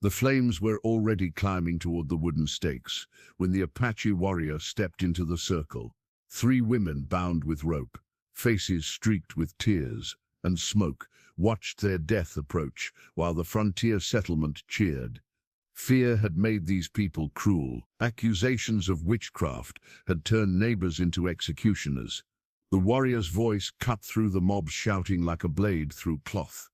The flames were already climbing toward the wooden stakes when the Apache warrior stepped into the circle. 3 women bound with rope, faces streaked with tears and smoke, watched their death approach while the frontier settlement cheered. Fear had made these people cruel. Accusations of witchcraft had turned neighbors into executioners. The warrior's voice cut through the mob, shouting like a blade through cloth.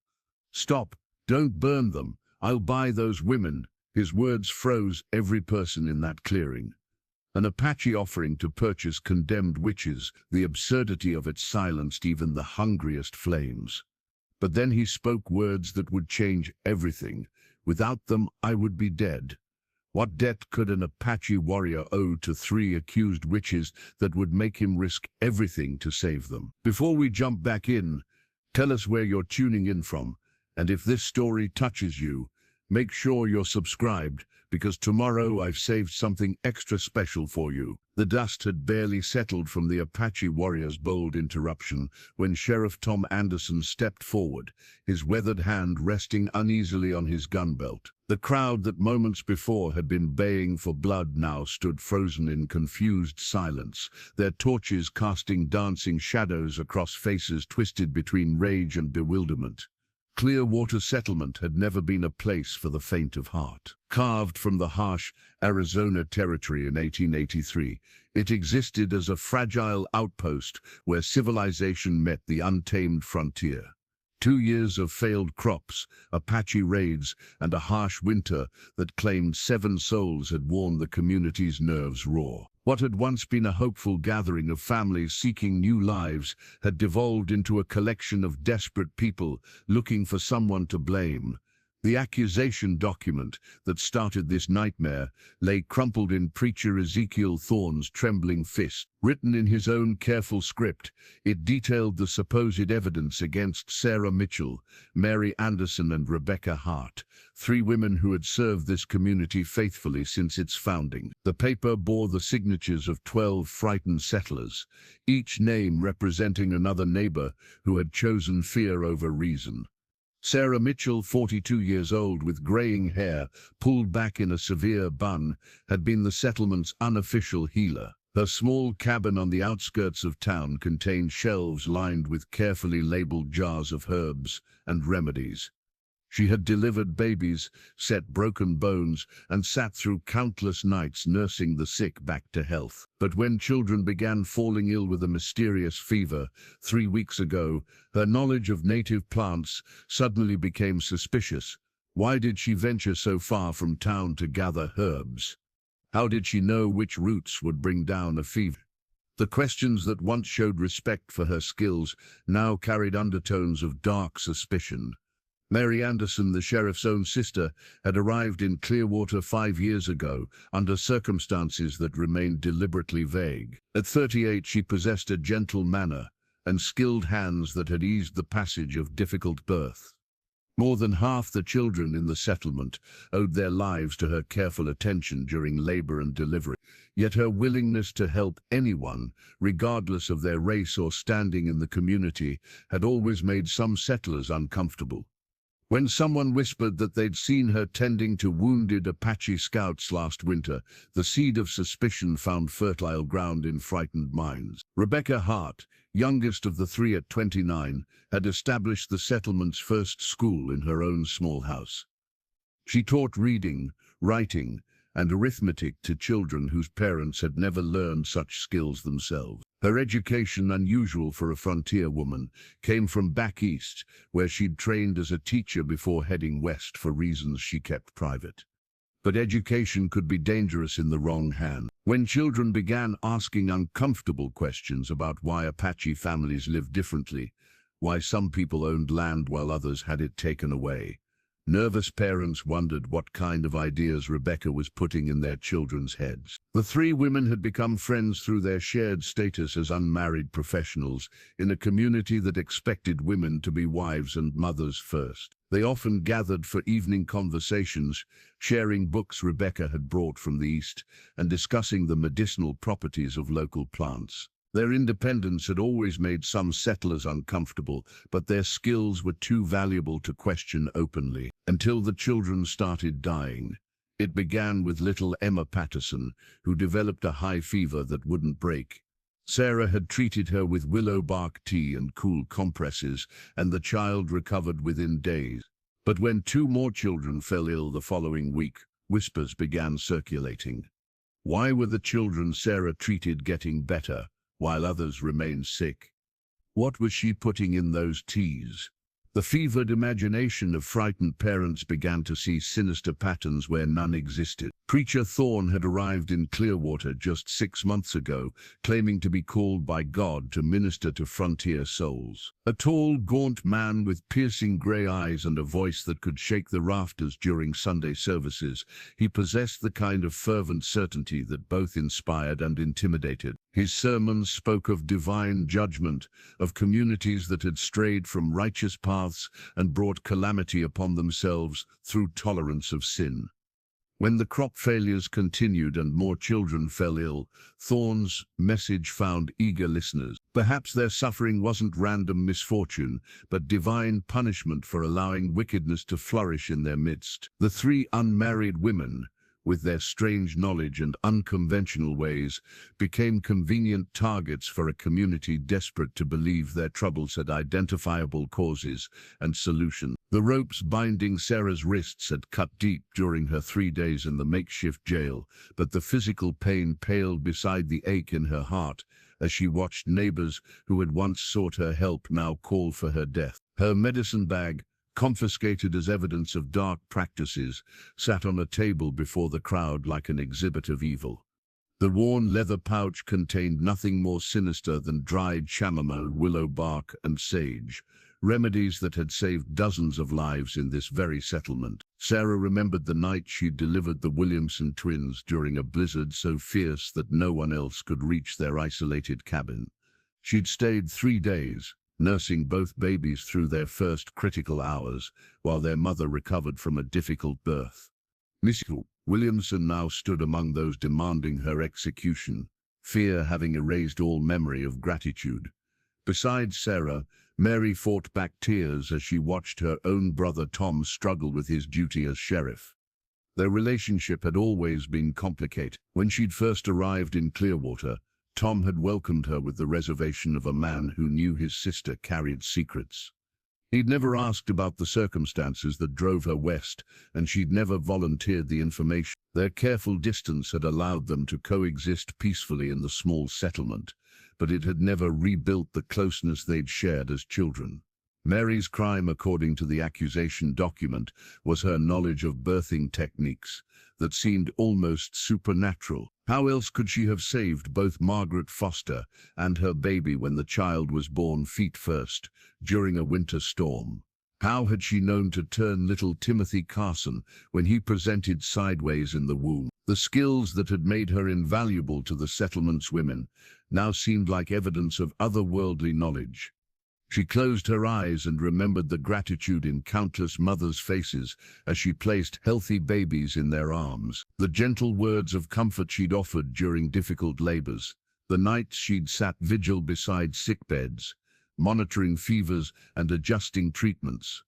"Stop! Don't burn them! I'll buy those women!" His words froze every person in that clearing. An Apache offering to purchase condemned witches, the absurdity of it silenced even the hungriest flames. But then he spoke words that would change everything. "Without them, I would be dead." What debt could an Apache warrior owe to 3 accused witches that would make him risk everything to save them? Before we jump back in, tell us where you're tuning in from, and if this story touches you, make sure you're subscribed, because tomorrow I've saved something extra special for you. The dust had barely settled from the Apache warrior's bold interruption when Sheriff Tom Anderson stepped forward, his weathered hand resting uneasily on his gun belt. The crowd that moments before had been baying for blood now stood frozen in confused silence, their torches casting dancing shadows across faces twisted between rage and bewilderment. Clearwater Settlement had never been a place for the faint of heart. Carved from the harsh Arizona territory in 1883, it existed as a fragile outpost where civilization met the untamed frontier. 2 years of failed crops, Apache raids, and a harsh winter that claimed 7 souls had worn the community's nerves raw. What had once been a hopeful gathering of families seeking new lives had devolved into a collection of desperate people looking for someone to blame. The accusation document that started this nightmare lay crumpled in Preacher Ezekiel Thorne's trembling fist. Written in his own careful script, it detailed the supposed evidence against Sarah Mitchell, Mary Anderson, and Rebecca Hart, 3 women who had served this community faithfully since its founding. The paper bore the signatures of 12 frightened settlers, each name representing another neighbor who had chosen fear over reason. Sarah Mitchell, 42 years old with graying hair pulled back in a severe bun, had been the settlement's unofficial healer. Her small cabin on the outskirts of town contained shelves lined with carefully labeled jars of herbs and remedies. She had delivered babies, set broken bones, and sat through countless nights nursing the sick back to health. But when children began falling ill with a mysterious fever 3 weeks ago, her knowledge of native plants suddenly became suspicious. Why did she venture so far from town to gather herbs? How did she know which roots would bring down a fever? The questions that once showed respect for her skills now carried undertones of dark suspicion. Mary Anderson, the sheriff's own sister, had arrived in Clearwater 5 years ago under circumstances that remained deliberately vague. At 38, she possessed a gentle manner and skilled hands that had eased the passage of difficult birth. More than half the children in the settlement owed their lives to her careful attention during labor and delivery. Yet her willingness to help anyone, regardless of their race or standing in the community, had always made some settlers uncomfortable. When someone whispered that they'd seen her tending to wounded Apache scouts last winter, the seed of suspicion found fertile ground in frightened minds. Rebecca Hart, youngest of the 3 at 29, had established the settlement's first school in her own small house. She taught reading, writing, and arithmetic to children whose parents had never learned such skills themselves. Her education, unusual for a frontier woman, came from back east, where she'd trained as a teacher before heading west for reasons she kept private. But education could be dangerous in the wrong hands. When children began asking uncomfortable questions about why Apache families lived differently, why some people owned land while others had it taken away, nervous parents wondered what kind of ideas Rebecca was putting in their children's heads. The 3 women had become friends through their shared status as unmarried professionals in a community that expected women to be wives and mothers first. They often gathered for evening conversations, sharing books Rebecca had brought from the East and discussing the medicinal properties of local plants. Their independence had always made some settlers uncomfortable, but their skills were too valuable to question openly. Until the children started dying. It began with little Emma Patterson, who developed a high fever that wouldn't break. Sarah had treated her with willow bark tea and cool compresses, and the child recovered within days. But when two more children fell ill the following week, whispers began circulating. Why were the children Sarah treated getting better, while others remained sick? What was she putting in those teas? The fevered imagination of frightened parents began to see sinister patterns where none existed. Preacher Thorne had arrived in Clearwater just 6 months ago, claiming to be called by God to minister to frontier souls. A tall, gaunt man with piercing grey eyes and a voice that could shake the rafters during Sunday services, he possessed the kind of fervent certainty that both inspired and intimidated. His sermons spoke of divine judgment, of communities that had strayed from righteous paths and brought calamity upon themselves through tolerance of sin. When the crop failures continued and more children fell ill, Thorne's message found eager listeners. Perhaps their suffering wasn't random misfortune, but divine punishment for allowing wickedness to flourish in their midst. The three unmarried women, with their strange knowledge and unconventional ways, became convenient targets for a community desperate to believe their troubles had identifiable causes and solutions. The ropes binding Sarah's wrists had cut deep during her 3 days in the makeshift jail, but the physical pain paled beside the ache in her heart as she watched neighbors who had once sought her help now call for her death. Her medicine bag, confiscated as evidence of dark practices, sat on a table before the crowd like an exhibit of evil. The worn leather pouch contained nothing more sinister than dried chamomile, willow bark, and sage, remedies that had saved dozens of lives in this very settlement. Sarah remembered the night she delivered the Williamson twins during a blizzard so fierce that no one else could reach their isolated cabin. She'd stayed 3 days, nursing both babies through their first critical hours, while their mother recovered from a difficult birth. Mrs. Williamson now stood among those demanding her execution, fear having erased all memory of gratitude. Beside Sarah, Mary fought back tears as she watched her own brother Tom struggle with his duty as sheriff. Their relationship had always been complicated. When she'd first arrived in Clearwater, Tom had welcomed her with the reservation of a man who knew his sister carried secrets. He'd never asked about the circumstances that drove her west, and she'd never volunteered the information. Their careful distance had allowed them to coexist peacefully in the small settlement, but it had never rebuilt the closeness they'd shared as children. Mary's crime, according to the accusation document, was her knowledge of birthing techniques that seemed almost supernatural. How else could she have saved both Margaret Foster and her baby when the child was born feet first during a winter storm? How had she known to turn little Timothy Carson when he presented sideways in the womb? The skills that had made her invaluable to the settlement's women now seemed like evidence of otherworldly knowledge. She closed her eyes and remembered the gratitude in countless mothers' faces as she placed healthy babies in their arms, the gentle words of comfort she'd offered during difficult labors, the nights she'd sat vigil beside sickbeds, monitoring fevers and adjusting treatments.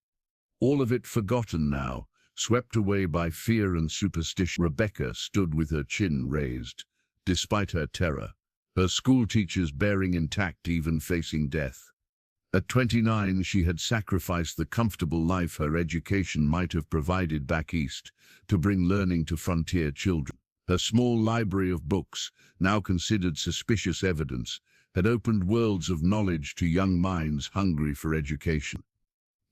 All of it forgotten now, swept away by fear and superstition. Rebecca stood with her chin raised, despite her terror, her schoolteachers bearing intact even facing death. At 29, she had sacrificed the comfortable life her education might have provided back east to bring learning to frontier children. Her small library of books, now considered suspicious evidence, had opened worlds of knowledge to young minds hungry for education.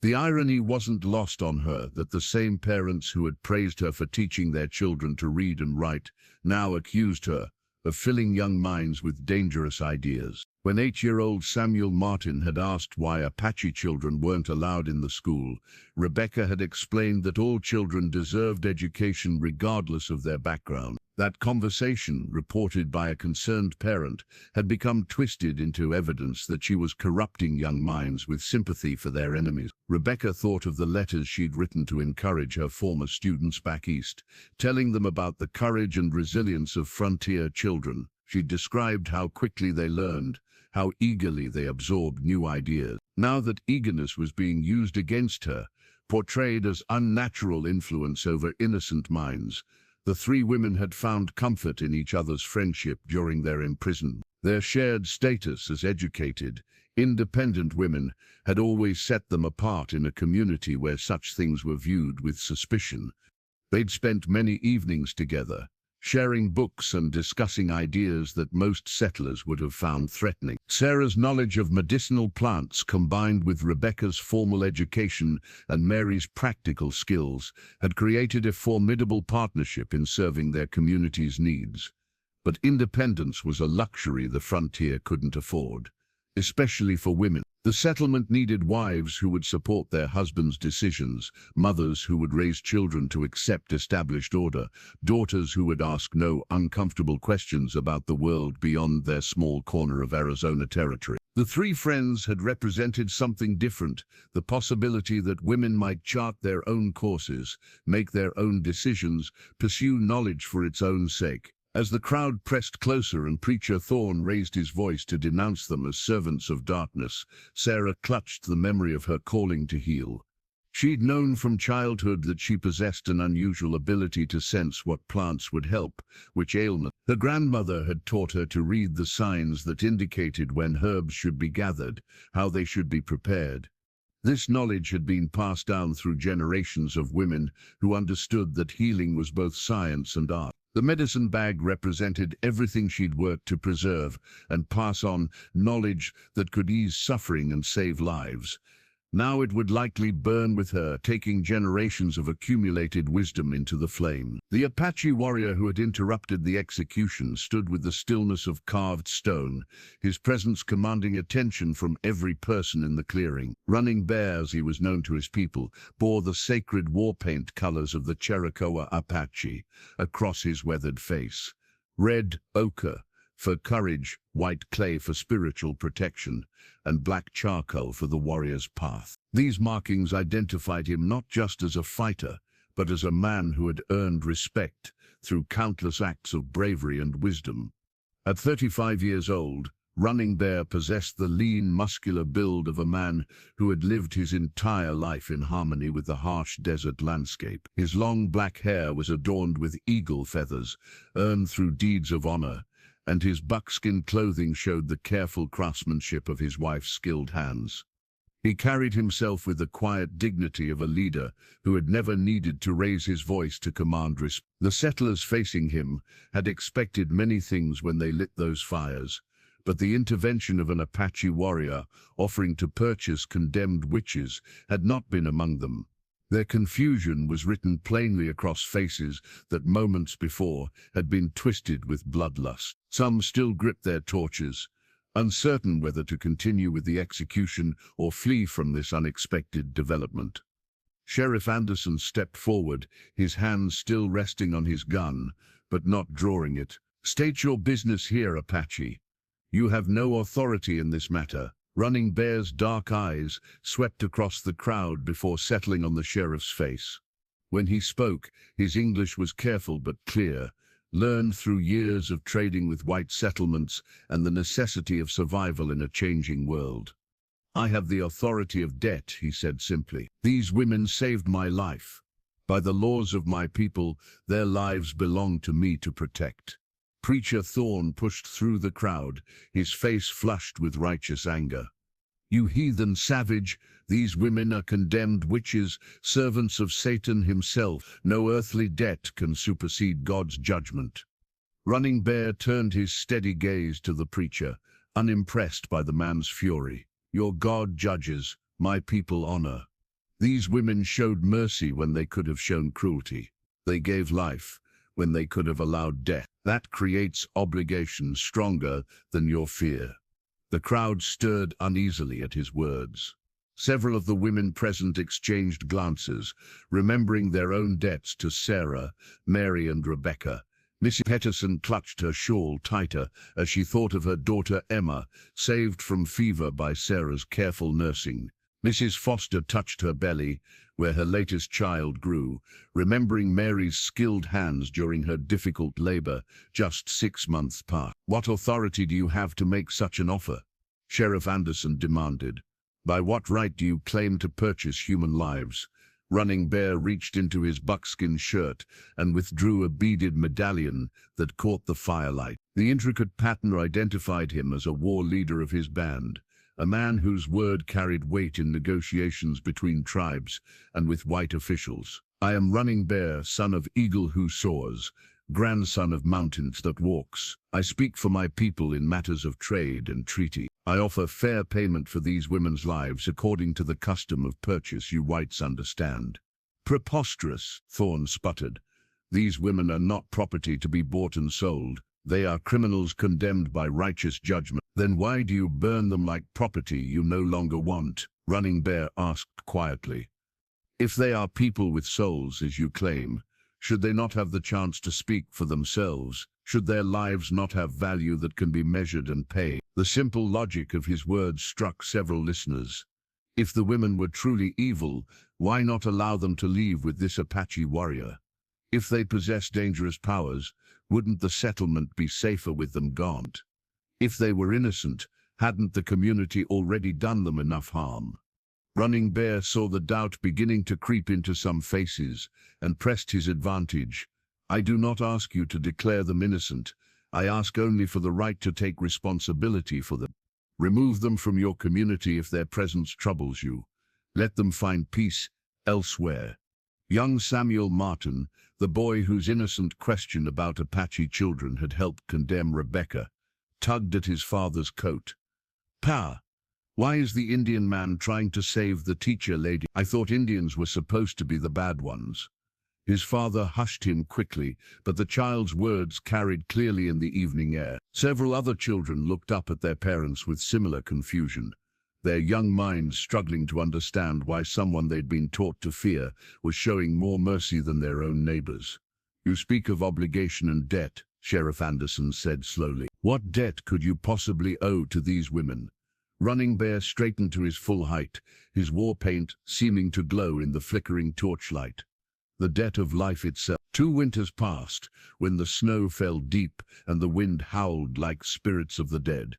The irony wasn't lost on her that the same parents who had praised her for teaching their children to read and write now accused her of filling young minds with dangerous ideas. When 8-year-old Samuel Martin had asked why Apache children weren't allowed in the school, Rebecca had explained that all children deserved education regardless of their background. That conversation, reported by a concerned parent, had become twisted into evidence that she was corrupting young minds with sympathy for their enemies. Rebecca thought of the letters she'd written to encourage her former students back east, telling them about the courage and resilience of frontier children, She described how quickly they learned, how eagerly they absorbed new ideas. Now that eagerness was being used against her, portrayed as unnatural influence over innocent minds, the three women had found comfort in each other's friendship during their imprisonment. Their shared status as educated, independent women had always set them apart in a community where such things were viewed with suspicion. They'd spent many evenings together, sharing books and discussing ideas that most settlers would have found threatening. Sarah's knowledge of medicinal plants, combined with Rebecca's formal education and Mary's practical skills, had created a formidable partnership in serving their community's needs. But independence was a luxury the frontier couldn't afford, especially for women. The settlement needed wives who would support their husbands' decisions, mothers who would raise children to accept established order, daughters who would ask no uncomfortable questions about the world beyond their small corner of Arizona territory. The three friends had represented something different, the possibility that women might chart their own courses, make their own decisions, pursue knowledge for its own sake. As the crowd pressed closer and Preacher Thorne raised his voice to denounce them as servants of darkness, Sarah clutched the memory of her calling to heal. She'd known from childhood that she possessed an unusual ability to sense what plants would help, which ailment. Her grandmother had taught her to read the signs that indicated when herbs should be gathered, how they should be prepared. This knowledge had been passed down through generations of women who understood that healing was both science and art. The medicine bag represented everything she'd worked to preserve and pass on, knowledge that could ease suffering and save lives. Now it would likely burn with her, taking generations of accumulated wisdom into the flame. The Apache warrior who had interrupted the execution stood with the stillness of carved stone, his presence commanding attention from every person in the clearing. Running Bear, as he was known to his people, bore the sacred war paint colors of the Cherokee Apache across his weathered face. Red ochre for courage, white clay for spiritual protection, and black charcoal for the warrior's path. These markings identified him not just as a fighter, but as a man who had earned respect through countless acts of bravery and wisdom. At 35 years old, Running Bear possessed the lean, muscular build of a man who had lived his entire life in harmony with the harsh desert landscape. His long black hair was adorned with eagle feathers, earned through deeds of honor, and his buckskin clothing showed the careful craftsmanship of his wife's skilled hands. He carried himself with the quiet dignity of a leader who had never needed to raise his voice to command respect. The settlers facing him had expected many things when they lit those fires, but the intervention of an Apache warrior offering to purchase condemned witches had not been among them. Their confusion was written plainly across faces that moments before had been twisted with bloodlust. Some still gripped their torches, uncertain whether to continue with the execution or flee from this unexpected development. Sheriff Anderson stepped forward, his hands still resting on his gun, but not drawing it. "State your business here, Apache. You have no authority in this matter." Running Bear's dark eyes swept across the crowd before settling on the sheriff's face. When he spoke, his English was careful but clear, learned through years of trading with white settlements and the necessity of survival in a changing world. "I have the authority of debt," he said simply. "These women saved my life. By the laws of my people, their lives belong to me to protect." Preacher Thorne pushed through the crowd, his face flushed with righteous anger. "You heathen savage, these women are condemned witches, servants of Satan himself. No earthly debt can supersede God's judgment." Running Bear turned his steady gaze to the preacher, unimpressed by the man's fury. "Your God judges, my people honor. These women showed mercy when they could have shown cruelty. They gave life when they could have allowed death. That creates obligation stronger than your fear." The crowd stirred uneasily at his words. Several of the women present exchanged glances, remembering their own debts to Sarah, Mary, and Rebecca. Mrs. Peterson clutched her shawl tighter as she thought of her daughter Emma, saved from fever by Sarah's careful nursing. Mrs. Foster touched her belly, where her latest child grew, remembering Mary's skilled hands during her difficult labor just 6 months past. "What authority do you have to make such an offer?" Sheriff Anderson demanded. "By what right do you claim to purchase human lives?" Running Bear reached into his buckskin shirt and withdrew a beaded medallion that caught the firelight. The intricate pattern identified him as a war leader of his band, a man whose word carried weight in negotiations between tribes and with white officials. "I am Running Bear, son of Eagle who soars, grandson of mountains that walks. I speak for my people in matters of trade and treaty. I offer fair payment for these women's lives according to the custom of purchase you whites understand." "Preposterous," Thorne sputtered. "These women are not property to be bought and sold. They are criminals condemned by righteous judgment." "Then why do you burn them like property you no longer want?" Running Bear asked quietly. "If they are people with souls, as you claim, should they not have the chance to speak for themselves? Should their lives not have value that can be measured and paid?" The simple logic of his words struck several listeners. If the women were truly evil, why not allow them to leave with this Apache warrior? If they possess dangerous powers, wouldn't the settlement be safer with them gone? If they were innocent, hadn't the community already done them enough harm? Running Bear saw the doubt beginning to creep into some faces and pressed his advantage. "I do not ask you to declare them innocent. I ask only for the right to take responsibility for them. Remove them from your community if their presence troubles you. Let them find peace elsewhere." Young Samuel Martin, the boy whose innocent question about Apache children had helped condemn Rebecca, tugged at his father's coat. "Pa, why is the Indian man trying to save the teacher lady? I thought Indians were supposed to be the bad ones." His father hushed him quickly, but the child's words carried clearly in the evening air. Several other children looked up at their parents with similar confusion, their young minds struggling to understand why someone they'd been taught to fear was showing more mercy than their own neighbors. "You speak of obligation and debt," Sheriff Anderson said slowly. "What debt could you possibly owe to these women?" Running Bear straightened to his full height, his war paint seeming to glow in the flickering torchlight. "The debt of life itself. 2 winters passed, when the snow fell deep and the wind howled like spirits of the dead.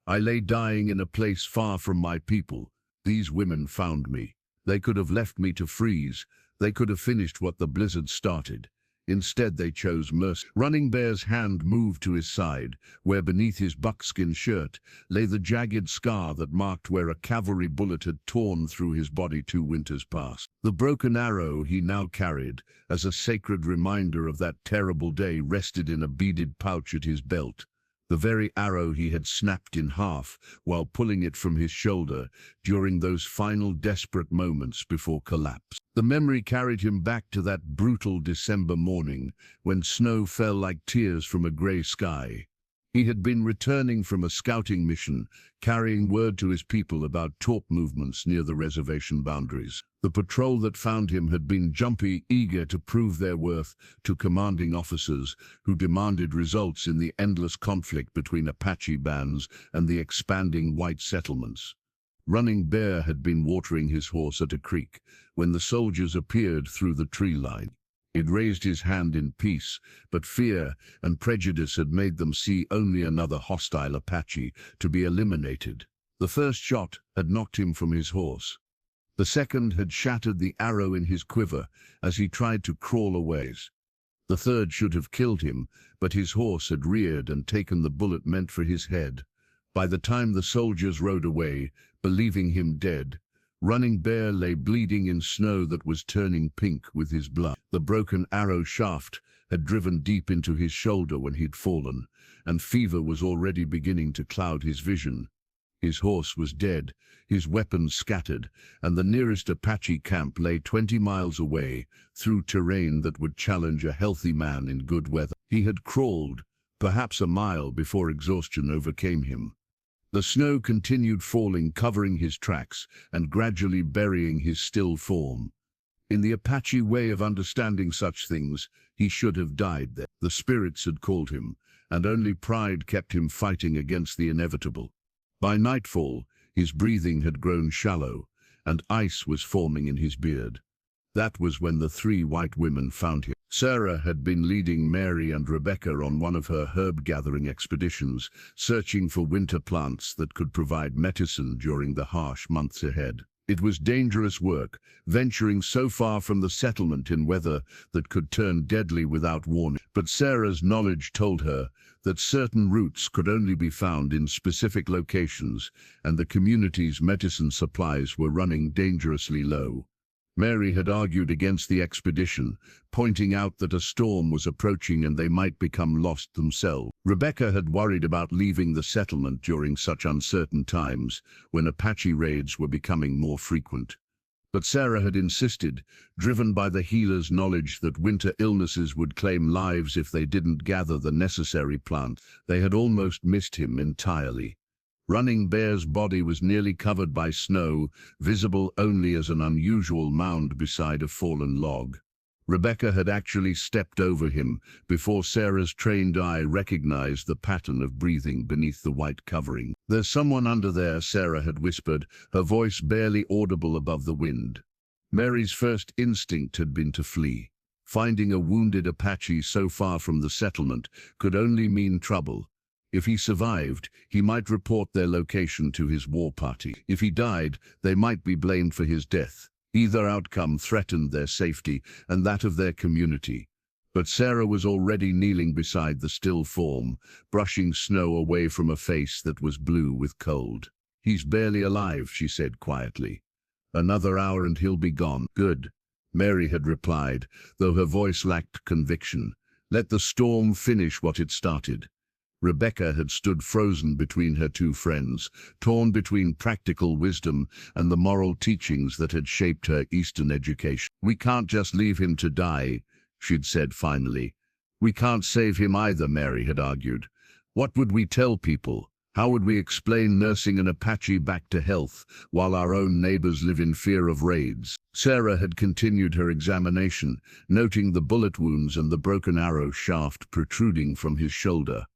I lay dying in a place far from my people. These women found me. They could have left me to freeze. They could have finished what the blizzard started. Instead, they chose mercy." Running Bear's hand moved to his side, where beneath his buckskin shirt lay the jagged scar that marked where a cavalry bullet had torn through his body 2 winters past. The broken arrow he now carried, as a sacred reminder of that terrible day, rested in a beaded pouch at his belt. The very arrow he had snapped in half while pulling it from his shoulder during those final desperate moments before collapse. The memory carried him back to that brutal December morning when snow fell like tears from a gray sky. He had been returning from a scouting mission, carrying word to his people about torp movements near the reservation boundaries. The patrol that found him had been jumpy, eager to prove their worth to commanding officers who demanded results in the endless conflict between Apache bands and the expanding white settlements. Running Bear had been watering his horse at a creek when the soldiers appeared through the tree line. He'd raised his hand in peace, but fear and prejudice had made them see only another hostile Apache to be eliminated. The first shot had knocked him from his horse. The second had shattered the arrow in his quiver as he tried to crawl away. The third should have killed him, but his horse had reared and taken the bullet meant for his head. By the time the soldiers rode away, believing him dead, Running Bear lay bleeding in snow that was turning pink with his blood. The broken arrow shaft had driven deep into his shoulder when he'd fallen, and fever was already beginning to cloud his vision. His horse was dead, his weapons scattered, and the nearest Apache camp lay 20 miles away, through terrain that would challenge a healthy man in good weather. He had crawled, perhaps a mile, before exhaustion overcame him. The snow continued falling, covering his tracks and gradually burying his still form. In the Apache way of understanding such things, he should have died there. The spirits had called him, and only pride kept him fighting against the inevitable. By nightfall, his breathing had grown shallow, and ice was forming in his beard. That was when the three white women found him. Sarah had been leading Mary and Rebecca on one of her herb-gathering expeditions, searching for winter plants that could provide medicine during the harsh months ahead. It was dangerous work, venturing so far from the settlement in weather that could turn deadly without warning. But Sarah's knowledge told her that certain roots could only be found in specific locations, and the community's medicine supplies were running dangerously low. Mary had argued against the expedition, pointing out that a storm was approaching and they might become lost themselves. Rebecca had worried about leaving the settlement during such uncertain times, when Apache raids were becoming more frequent. But Sarah had insisted, driven by the healer's knowledge that winter illnesses would claim lives if they didn't gather the necessary plants. They had almost missed him entirely. Running Bear's body was nearly covered by snow, visible only as an unusual mound beside a fallen log. Rebecca had actually stepped over him before Sarah's trained eye recognized the pattern of breathing beneath the white covering. "There's someone under there," Sarah had whispered, her voice barely audible above the wind. Mary's first instinct had been to flee. Finding a wounded Apache so far from the settlement could only mean trouble. If he survived, he might report their location to his war party. If he died, they might be blamed for his death. Either outcome threatened their safety and that of their community. But Sarah was already kneeling beside the still form, brushing snow away from a face that was blue with cold. "He's barely alive," she said quietly. "Another hour and he'll be gone." "Good," Mary had replied, though her voice lacked conviction. "Let the storm finish what it started." Rebecca had stood frozen between her two friends, torn between practical wisdom and the moral teachings that had shaped her Eastern education. "We can't just leave him to die," she'd said finally. "We can't save him either," Mary had argued. "What would we tell people? How would we explain nursing an Apache back to health while our own neighbors live in fear of raids?" Sarah had continued her examination, noting the bullet wounds and the broken arrow shaft protruding from his shoulder.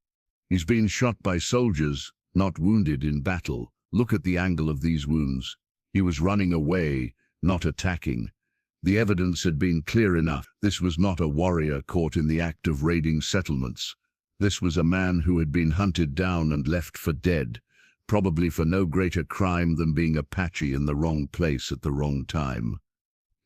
"He's been shot by soldiers, not wounded in battle. Look at the angle of these wounds. He was running away, not attacking." The evidence had been clear enough. This was not a warrior caught in the act of raiding settlements. This was a man who had been hunted down and left for dead, probably for no greater crime than being Apache in the wrong place at the wrong time.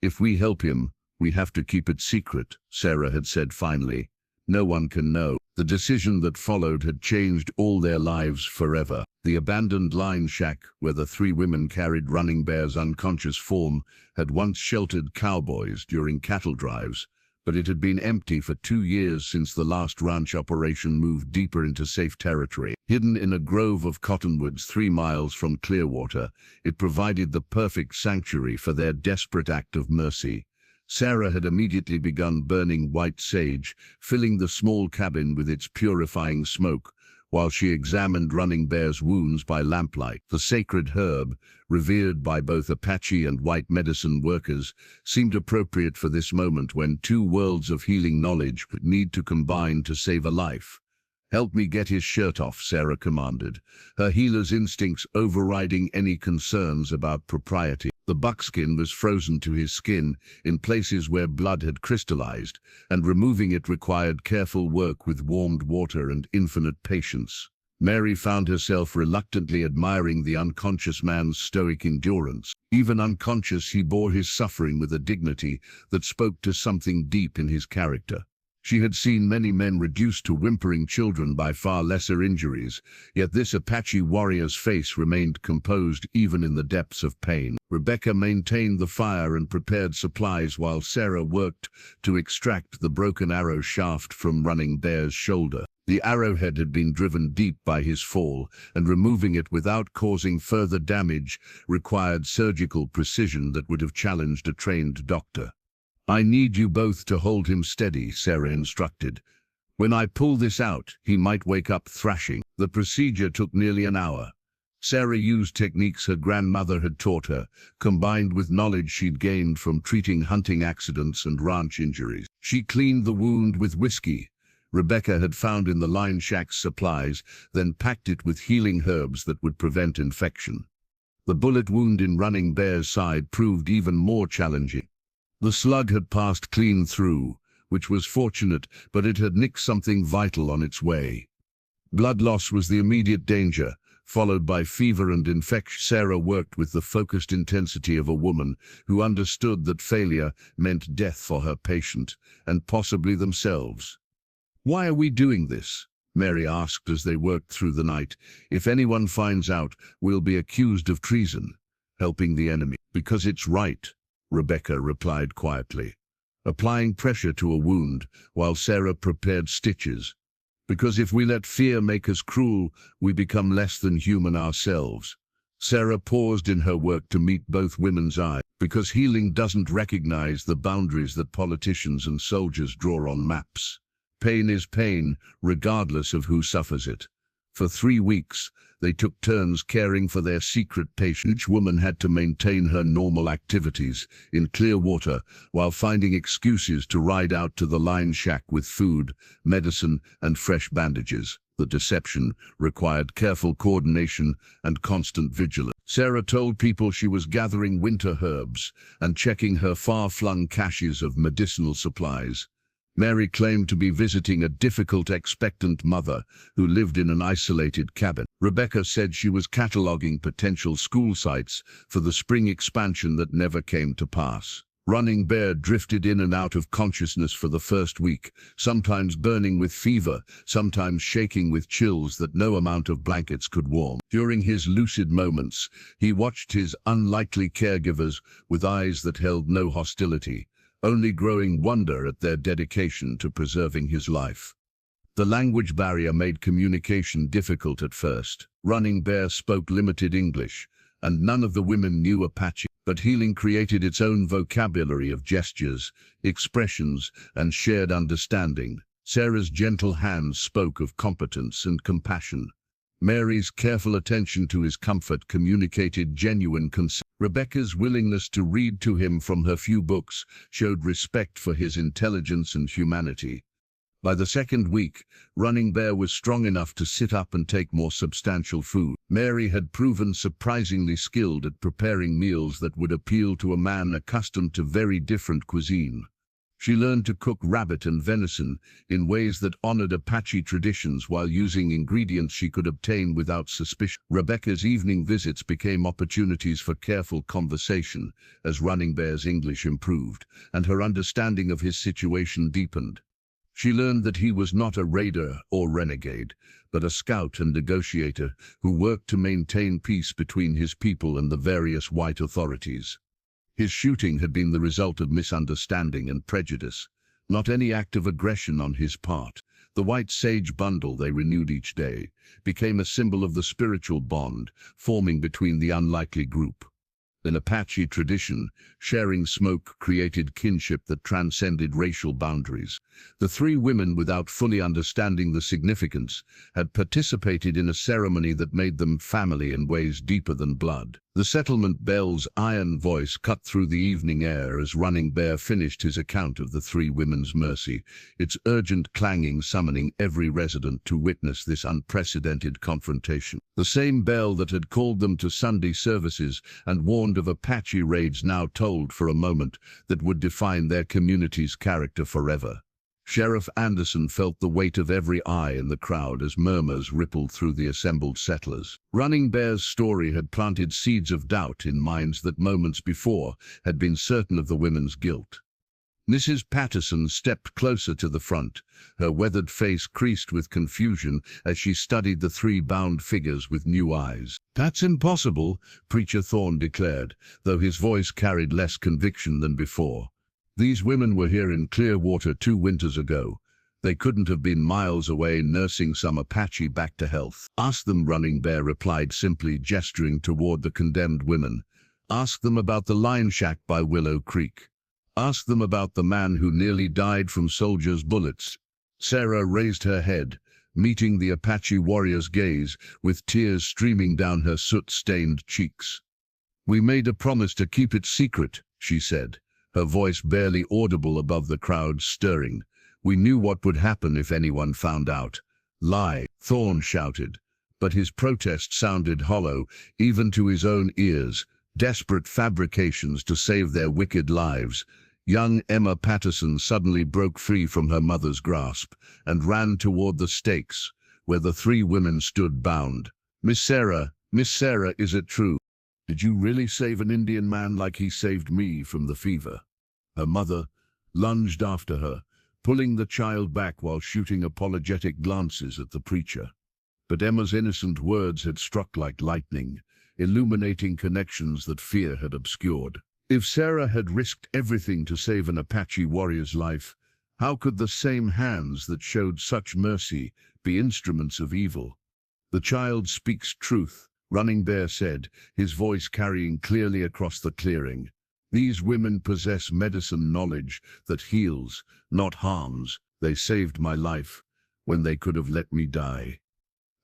"If we help him, we have to keep it secret," Sarah had said finally. "No one can know." The decision that followed had changed all their lives forever. The abandoned line shack, where the three women carried Running Bear's unconscious form, had once sheltered cowboys during cattle drives, but it had been empty for 2 years since the last ranch operation moved deeper into safe territory. Hidden in a grove of cottonwoods 3 miles from Clearwater, it provided the perfect sanctuary for their desperate act of mercy. Sarah had immediately begun burning white sage, filling the small cabin with its purifying smoke, while she examined Running Bear's wounds by lamplight. The sacred herb, revered by both Apache and white medicine workers, seemed appropriate for this moment when 2 worlds of healing knowledge would need to combine to save a life. "Help me get his shirt off," Sarah commanded, her healer's instincts overriding any concerns about propriety. The buckskin was frozen to his skin in places where blood had crystallized, and removing it required careful work with warmed water and infinite patience. Mary found herself reluctantly admiring the unconscious man's stoic endurance. Even unconscious, he bore his suffering with a dignity that spoke to something deep in his character. She had seen many men reduced to whimpering children by far lesser injuries, yet this Apache warrior's face remained composed even in the depths of pain. Rebecca maintained the fire and prepared supplies while Sarah worked to extract the broken arrow shaft from Running Bear's shoulder. The arrowhead had been driven deep by his fall, and removing it without causing further damage required surgical precision that would have challenged a trained doctor. "I need you both to hold him steady," Sarah instructed. "When I pull this out, he might wake up thrashing." The procedure took nearly an hour. Sarah used techniques her grandmother had taught her, combined with knowledge she'd gained from treating hunting accidents and ranch injuries. She cleaned the wound with whiskey Rebecca had found in the line shack's supplies, then packed it with healing herbs that would prevent infection. The bullet wound in Running Bear's side proved even more challenging. The slug had passed clean through, which was fortunate, but it had nicked something vital on its way. Blood loss was the immediate danger, followed by fever and infection. Sarah worked with the focused intensity of a woman who understood that failure meant death for her patient, and possibly themselves. "Why are we doing this?" Mary asked as they worked through the night. "If anyone finds out, we'll be accused of treason, helping the enemy." "Because it's right," Rebecca replied quietly, applying pressure to a wound while Sarah prepared stitches. "Because if we let fear make us cruel, we become less than human ourselves." Sarah paused in her work to meet both women's eyes. "Because healing doesn't recognize the boundaries that politicians and soldiers draw on maps. Pain is pain, regardless of who suffers it." For 3 weeks, they took turns caring for their secret patient. Each woman had to maintain her normal activities in clear water while finding excuses to ride out to the line shack with food, medicine, and fresh bandages. The deception required careful coordination and constant vigilance. Sarah told people she was gathering winter herbs and checking her far-flung caches of medicinal supplies. Mary claimed to be visiting a difficult expectant mother who lived in an isolated cabin. Rebecca said she was cataloging potential school sites for the spring expansion that never came to pass. Running Bear drifted in and out of consciousness for the first week, sometimes burning with fever, sometimes shaking with chills that no amount of blankets could warm. During his lucid moments, he watched his unlikely caregivers with eyes that held no hostility, only growing wonder at their dedication to preserving his life. The language barrier made communication difficult at first. Running Bear spoke limited English, and none of the women knew Apache, but healing created its own vocabulary of gestures, expressions, and shared understanding. Sarah's gentle hands spoke of competence and compassion. Mary's careful attention to his comfort communicated genuine concern. Rebecca's willingness to read to him from her few books showed respect for his intelligence and humanity. By the second week, Running Bear was strong enough to sit up and take more substantial food. Mary had proven surprisingly skilled at preparing meals that would appeal to a man accustomed to very different cuisine. She learned to cook rabbit and venison in ways that honored Apache traditions while using ingredients she could obtain without suspicion. Rebecca's evening visits became opportunities for careful conversation as Running Bear's English improved and her understanding of his situation deepened. She learned that he was not a raider or renegade, but a scout and negotiator who worked to maintain peace between his people and the various white authorities. His shooting had been the result of misunderstanding and prejudice, not any act of aggression on his part. The white sage bundle they renewed each day became a symbol of the spiritual bond forming between the unlikely group. In Apache tradition, sharing smoke created kinship that transcended racial boundaries. The 3 women, without fully understanding the significance, had participated in a ceremony that made them family in ways deeper than blood. The settlement bell's iron voice cut through the evening air as Running Bear finished his account of the 3 women's mercy, its urgent clanging summoning every resident to witness this unprecedented confrontation. The same bell that had called them to Sunday services and warned of Apache raids now tolled for a moment that would define their community's character forever. Sheriff Anderson felt the weight of every eye in the crowd as murmurs rippled through the assembled settlers. Running Bear's story had planted seeds of doubt in minds that moments before had been certain of the women's guilt. Mrs. Patterson stepped closer to the front, her weathered face creased with confusion as she studied the 3 bound figures with new eyes. "That's impossible," Preacher Thorne declared, though his voice carried less conviction than before. "These women were here in Clearwater 2 winters ago. They couldn't have been miles away nursing some Apache back to health." "Ask them," Running Bear replied simply, gesturing toward the condemned women. "Ask them about the line shack by Willow Creek. Ask them about the man who nearly died from soldiers' bullets." Sarah raised her head, meeting the Apache warrior's gaze, with tears streaming down her soot-stained cheeks. "We made a promise to keep it secret," she said, her voice barely audible above the crowd stirring. "We knew what would happen if anyone found out." "Lie," Thorne shouted, But his protest sounded hollow, even to his own ears, desperate fabrications to save their wicked lives. Young Emma Patterson suddenly broke free from her mother's grasp and ran toward the stakes, where the three women stood bound. Miss Sarah, is it true? Did you really save an Indian man like he saved me from the fever?" Her mother lunged after her, pulling the child back while shooting apologetic glances at the preacher. But Emma's innocent words had struck like lightning, illuminating connections that fear had obscured. If Sarah had risked everything to save an Apache warrior's life, how could the same hands that showed such mercy be instruments of evil? "The child speaks truth," Running Bear said, his voice carrying clearly across the clearing. "These women possess medicine knowledge that heals, not harms. They saved my life when they could have let me die.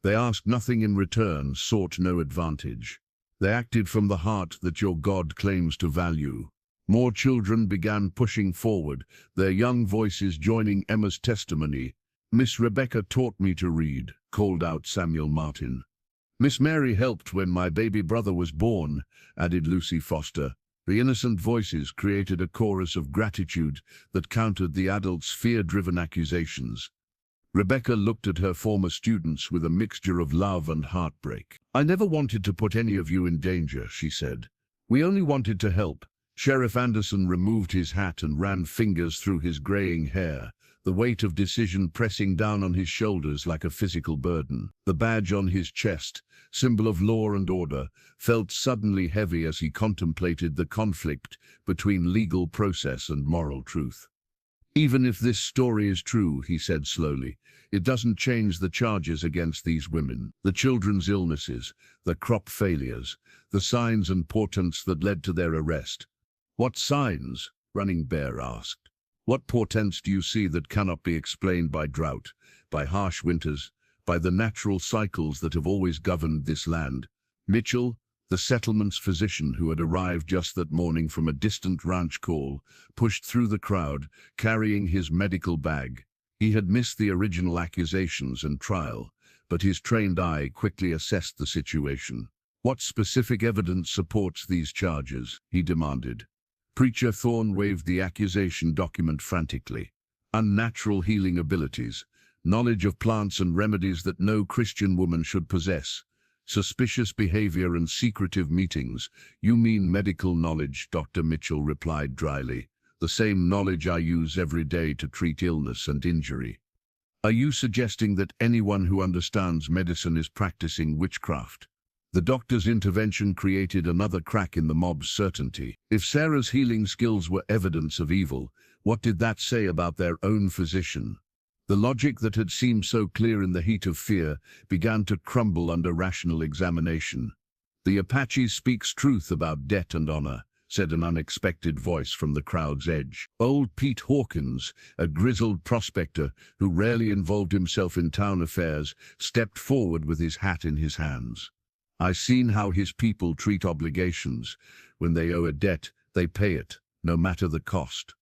They asked nothing in return, sought no advantage. They acted from the heart that your God claims to value." More children began pushing forward, their young voices joining Emma's testimony. "Miss Rebecca taught me to read," called out Samuel Martin. "Miss Mary helped when my baby brother was born," added Lucy Foster. The innocent voices created a chorus of gratitude that countered the adults' fear-driven accusations. Rebecca looked at her former students with a mixture of love and heartbreak. "I never wanted to put any of you in danger," she said. "We only wanted to help." Sheriff Anderson removed his hat and ran fingers through his graying hair, the weight of decision pressing down on his shoulders like a physical burden. The badge on his chest, symbol of law and order, felt suddenly heavy as he contemplated the conflict between legal process and moral truth. "Even if this story is true," he said slowly, "it doesn't change the charges against these women. The children's illnesses, the crop failures, the signs and portents that led to their arrest." "What signs?" Running Bear asked. "What portents do you see that cannot be explained by drought, by harsh winters, by the natural cycles that have always governed this land?" Mitchell, the settlement's physician who had arrived just that morning from a distant ranch call, pushed through the crowd, carrying his medical bag. He had missed the original accusations and trial, but his trained eye quickly assessed the situation. "What specific evidence supports these charges?" he demanded. Preacher Thorne waved the accusation document frantically. "Unnatural healing abilities, knowledge of plants and remedies that no Christian woman should possess, suspicious behavior and secretive meetings." "You mean medical knowledge," Dr. Mitchell replied dryly. "The same knowledge I use every day to treat illness and injury." "Are you suggesting that anyone who understands medicine is practicing witchcraft?" The doctor's intervention created another crack in the mob's certainty. If Sarah's healing skills were evidence of evil, what did that say about their own physician? The logic that had seemed so clear in the heat of fear began to crumble under rational examination. "The Apache speaks truth about debt and honor," said an unexpected voice from the crowd's edge. Old Pete Hawkins, a grizzled prospector who rarely involved himself in town affairs, stepped forward with his hat in his hands. "I've seen how his people treat obligations. When they owe a debt, they pay it, no matter the cost.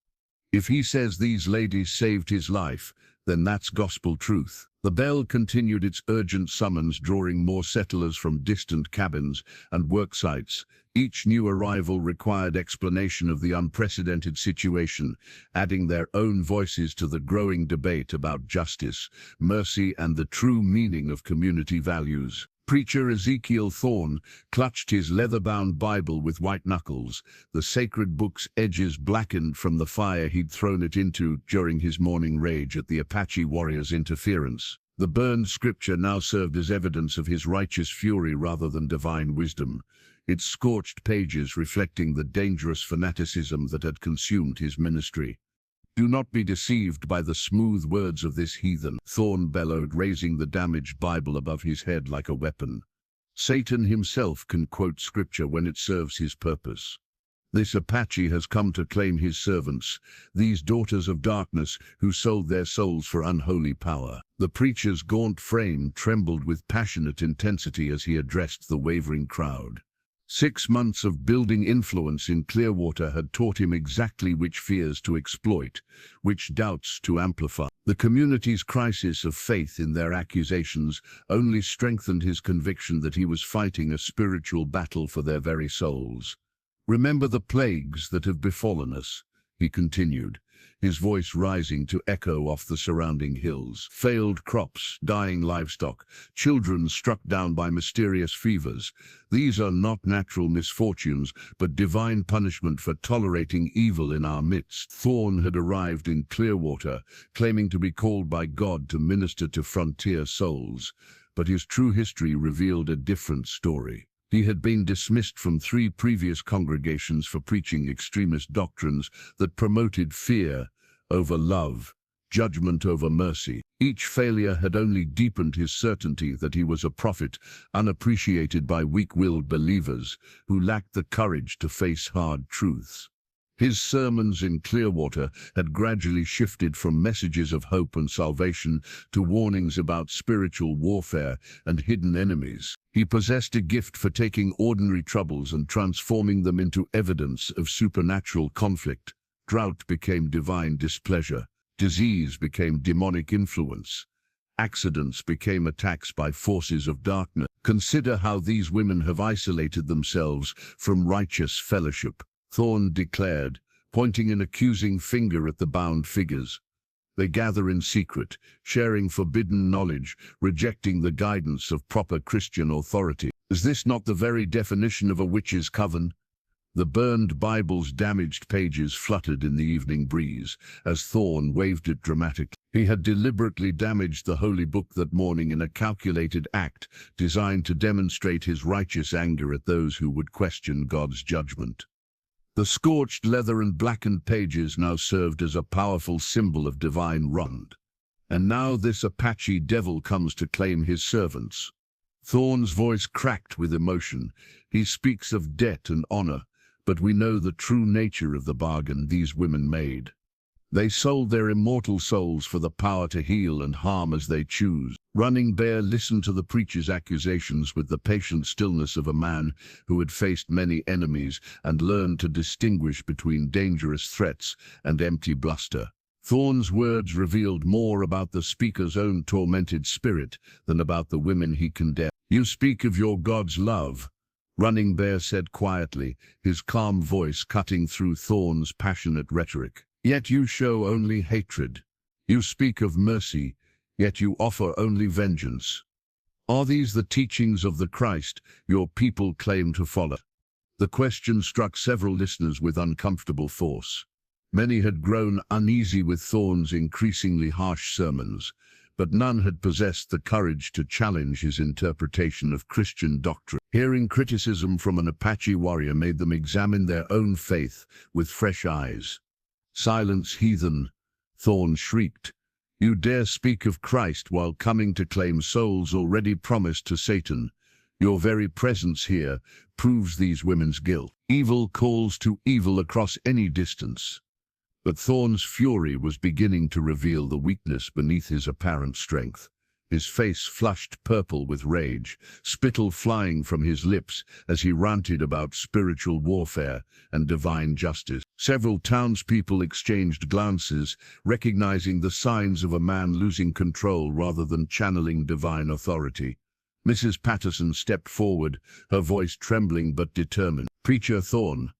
If he says these ladies saved his life, then that's gospel truth." The bell continued its urgent summons, drawing more settlers from distant cabins and work sites. Each new arrival required explanation of the unprecedented situation, adding their own voices to the growing debate about justice, mercy, and the true meaning of community values. Preacher Ezekiel Thorne clutched his leather-bound Bible with white knuckles, the sacred book's edges blackened from the fire he'd thrown it into during his morning rage at the Apache warriors' interference. The burned scripture now served as evidence of his righteous fury rather than divine wisdom, its scorched pages reflecting the dangerous fanaticism that had consumed his ministry. "Do not be deceived by the smooth words of this heathen," Thorne bellowed, raising the damaged Bible above his head like a weapon. "Satan himself can quote scripture when it serves his purpose. This Apache has come to claim his servants, these daughters of darkness who sold their souls for unholy power." The preacher's gaunt frame trembled with passionate intensity as he addressed the wavering crowd. 6 months of building influence in Clearwater had taught him exactly which fears to exploit, which doubts to amplify. The community's crisis of faith in their accusations only strengthened his conviction that he was fighting a spiritual battle for their very souls. "Remember the plagues that have befallen us," he continued, his voice rising to echo off the surrounding hills. "Failed crops, dying livestock, children struck down by mysterious fevers. These are not natural misfortunes, but divine punishment for tolerating evil in our midst." Thorne had arrived in Clearwater, claiming to be called by God to minister to frontier souls, but his true history revealed a different story. He had been dismissed from 3 previous congregations for preaching extremist doctrines that promoted fear over love, judgment over mercy. Each failure had only deepened his certainty that he was a prophet, unappreciated by weak-willed believers who lacked the courage to face hard truths. His sermons in Clearwater had gradually shifted from messages of hope and salvation to warnings about spiritual warfare and hidden enemies. He possessed a gift for taking ordinary troubles and transforming them into evidence of supernatural conflict. Drought became divine displeasure. Disease became demonic influence. Accidents became attacks by forces of darkness. Consider how these women have isolated themselves from righteous fellowship, Thorne declared, pointing an accusing finger at the bound figures. They gather in secret, sharing forbidden knowledge, rejecting the guidance of proper Christian authority. Is this not the very definition of a witch's coven? The burned Bible's damaged pages fluttered in the evening breeze as Thorne waved it dramatically. He had deliberately damaged the holy book that morning in a calculated act designed to demonstrate his righteous anger at those who would question God's judgment. The scorched leather and blackened pages now served as a powerful symbol of divine wrath. And now this Apache devil comes to claim his servants. Thorne's voice cracked with emotion. He speaks of debt and honor, but we know the true nature of the bargain these women made. They sold their immortal souls for the power to heal and harm as they choose. Running Bear listened to the preacher's accusations with the patient stillness of a man who had faced many enemies and learned to distinguish between dangerous threats and empty bluster. Thorne's words revealed more about the speaker's own tormented spirit than about the women he condemned. "You speak of your God's love," Running Bear said quietly, his calm voice cutting through Thorne's passionate rhetoric. "Yet you show only hatred. You speak of mercy, yet you offer only vengeance. Are these the teachings of the Christ your people claim to follow?" The question struck several listeners with uncomfortable force. Many had grown uneasy with Thorne's increasingly harsh sermons, but none had possessed the courage to challenge his interpretation of Christian doctrine. Hearing criticism from an Apache warrior made them examine their own faith with fresh eyes. "Silence, heathen," Thorne shrieked. "You dare speak of Christ while coming to claim souls already promised to Satan. Your very presence here proves these women's guilt. Evil calls to evil across any distance." But Thorne's fury was beginning to reveal the weakness beneath his apparent strength. His face flushed purple with rage, spittle flying from his lips as he ranted about spiritual warfare and divine justice. Several townspeople exchanged glances, recognizing the signs of a man losing control rather than channeling divine authority. Mrs. Patterson stepped forward, her voice trembling but determined. "Preacher Thorne,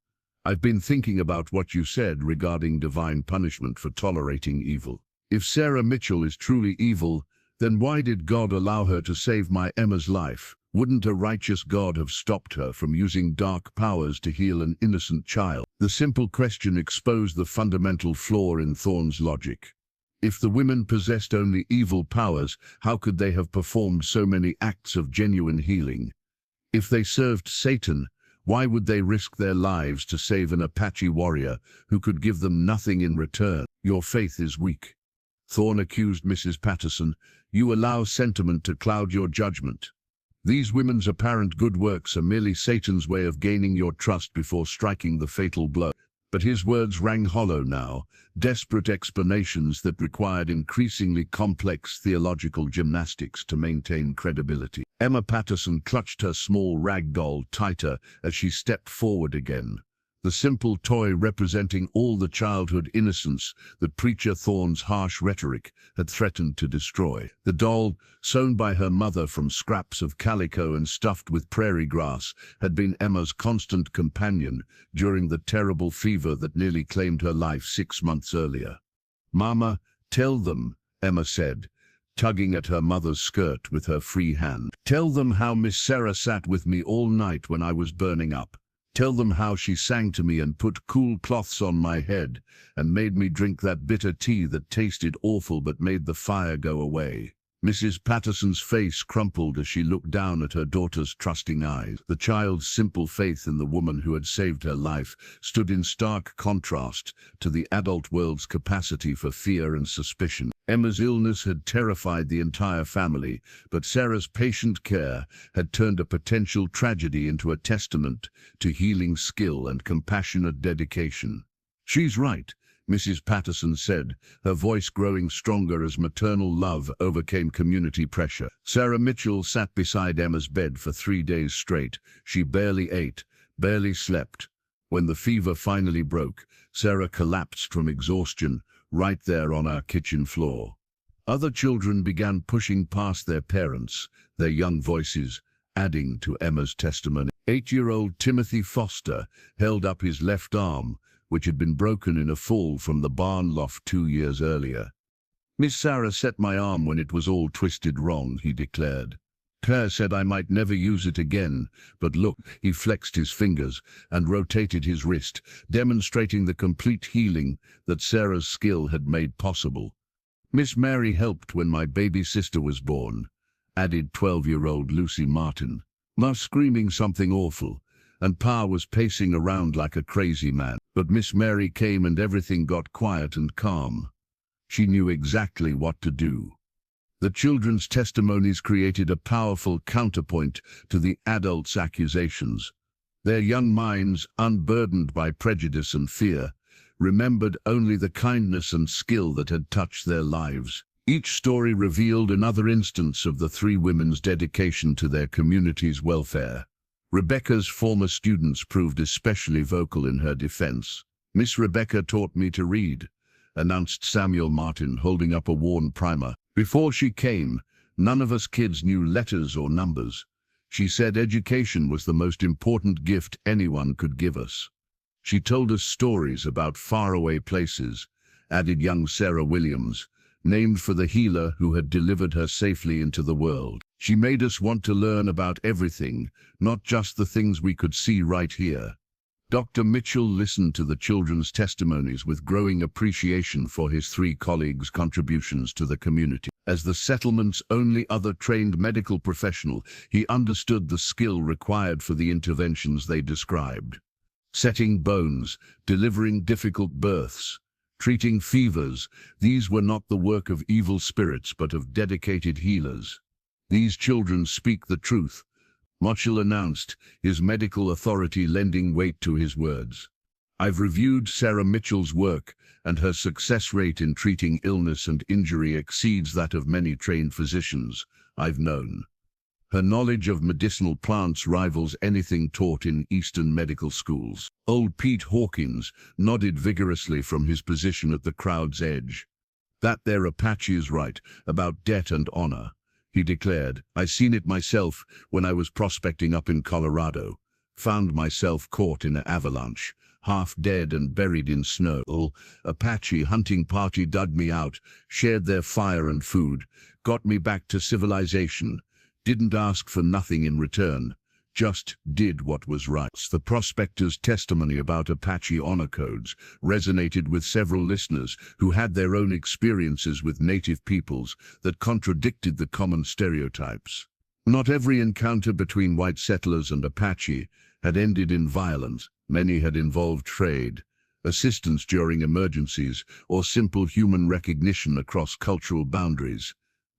I've been thinking about what you said regarding divine punishment for tolerating evil. If Sarah Mitchell is truly evil, then why did God allow her to save my Emma's life? Wouldn't a righteous God have stopped her from using dark powers to heal an innocent child?" The simple question exposed the fundamental flaw in Thorne's logic. If the women possessed only evil powers, how could they have performed so many acts of genuine healing? If they served Satan, why would they risk their lives to save an Apache warrior who could give them nothing in return? "Your faith is weak," Thorne accused Mrs. Patterson. "You allow sentiment to cloud your judgment. These women's apparent good works are merely Satan's way of gaining your trust before striking the fatal blow." But his words rang hollow now, desperate explanations that required increasingly complex theological gymnastics to maintain credibility. Emma Patterson clutched her small rag doll tighter as she stepped forward again. The simple toy representing all the childhood innocence that Preacher Thorne's harsh rhetoric had threatened to destroy. The doll, sewn by her mother from scraps of calico and stuffed with prairie grass, had been Emma's constant companion during the terrible fever that nearly claimed her life 6 months earlier. "Mama, tell them," Emma said, tugging at her mother's skirt with her free hand. "Tell them how Miss Sarah sat with me all night when I was burning up. Tell them how she sang to me and put cool cloths on my head and made me drink that bitter tea that tasted awful but made the fire go away." Mrs. Patterson's face crumpled as she looked down at her daughter's trusting eyes. The child's simple faith in the woman who had saved her life stood in stark contrast to the adult world's capacity for fear and suspicion. Emma's illness had terrified the entire family, but Sarah's patient care had turned a potential tragedy into a testament to healing skill and compassionate dedication. "She's right," Mrs. Patterson said, her voice growing stronger as maternal love overcame community pressure. Sarah Mitchell sat beside Emma's bed for 3 days straight. She barely ate, barely slept. When the fever finally broke, Sarah collapsed from exhaustion right there on our kitchen floor. Other children began pushing past their parents, their young voices adding to Emma's testimony. 8-year-old Timothy Foster held up his left arm, which had been broken in a fall from the barn loft 2 years earlier. "Miss Sarah set my arm when it was all twisted wrong," he declared. "Claire said I might never use it again, but look," he flexed his fingers and rotated his wrist, demonstrating the complete healing that Sarah's skill had made possible. "Miss Mary helped when my baby sister was born," added 12-year-old Lucy Martin. "Ma screaming something awful, and Pa was pacing around like a crazy man. But Miss Mary came and everything got quiet and calm. She knew exactly what to do." The children's testimonies created a powerful counterpoint to the adults' accusations. Their young minds, unburdened by prejudice and fear, remembered only the kindness and skill that had touched their lives. Each story revealed another instance of the 3 women's dedication to their community's welfare. Rebecca's former students proved especially vocal in her defense. "Miss Rebecca taught me to read," announced Samuel Martin, holding up a worn primer. "Before she came, none of us kids knew letters or numbers. She said education was the most important gift anyone could give us. She told us stories about faraway places," added young Sarah Williams, named for the healer who had delivered her safely into the world. "She made us want to learn about everything, not just the things we could see right here." Dr. Mitchell listened to the children's testimonies with growing appreciation for his 3 colleagues' contributions to the community. As the settlement's only other trained medical professional, he understood the skill required for the interventions they described. Setting bones, delivering difficult births, treating fevers, these were not the work of evil spirits but of dedicated healers. "These children speak the truth," Mitchell announced, his medical authority lending weight to his words. "I've reviewed Sarah Mitchell's work, and her success rate in treating illness and injury exceeds that of many trained physicians I've known. Her knowledge of medicinal plants rivals anything taught in Eastern medical schools." Old Pete Hawkins nodded vigorously from his position at the crowd's edge. "That there Apache is right about debt and honor," he declared. "I seen it myself when I was prospecting up in Colorado. Found myself caught in an avalanche, half dead and buried in snow. Apache hunting party dug me out, shared their fire and food, got me back to civilization, didn't ask for nothing in return, just did what was right." The prospector's testimony about Apache honor codes resonated with several listeners who had their own experiences with native peoples that contradicted the common stereotypes. Not every encounter between white settlers and Apache had ended in violence. Many had involved trade, assistance during emergencies, or simple human recognition across cultural boundaries.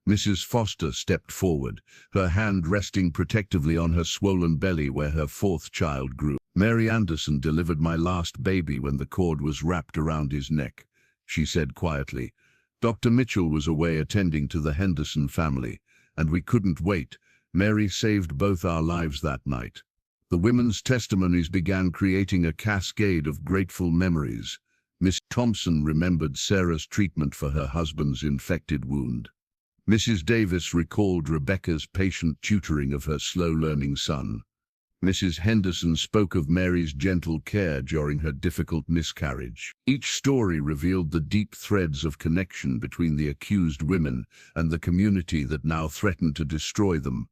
Mrs. Foster stepped forward, her hand resting protectively on her swollen belly where her 4th child grew. "Mary Anderson delivered my last baby when the cord was wrapped around his neck," she said quietly. "Dr. Mitchell was away attending to the Henderson family, and we couldn't wait. Mary saved both our lives that night. The women's testimonies began creating a cascade of grateful memories. Miss Thompson remembered Sarah's treatment for her husband's infected wound. Mrs. Davis recalled Rebecca's patient tutoring of her slow-learning son. Mrs. Henderson spoke of Mary's gentle care during her difficult miscarriage. Each story revealed the deep threads of connection between the accused women and the community that now threatened to destroy them.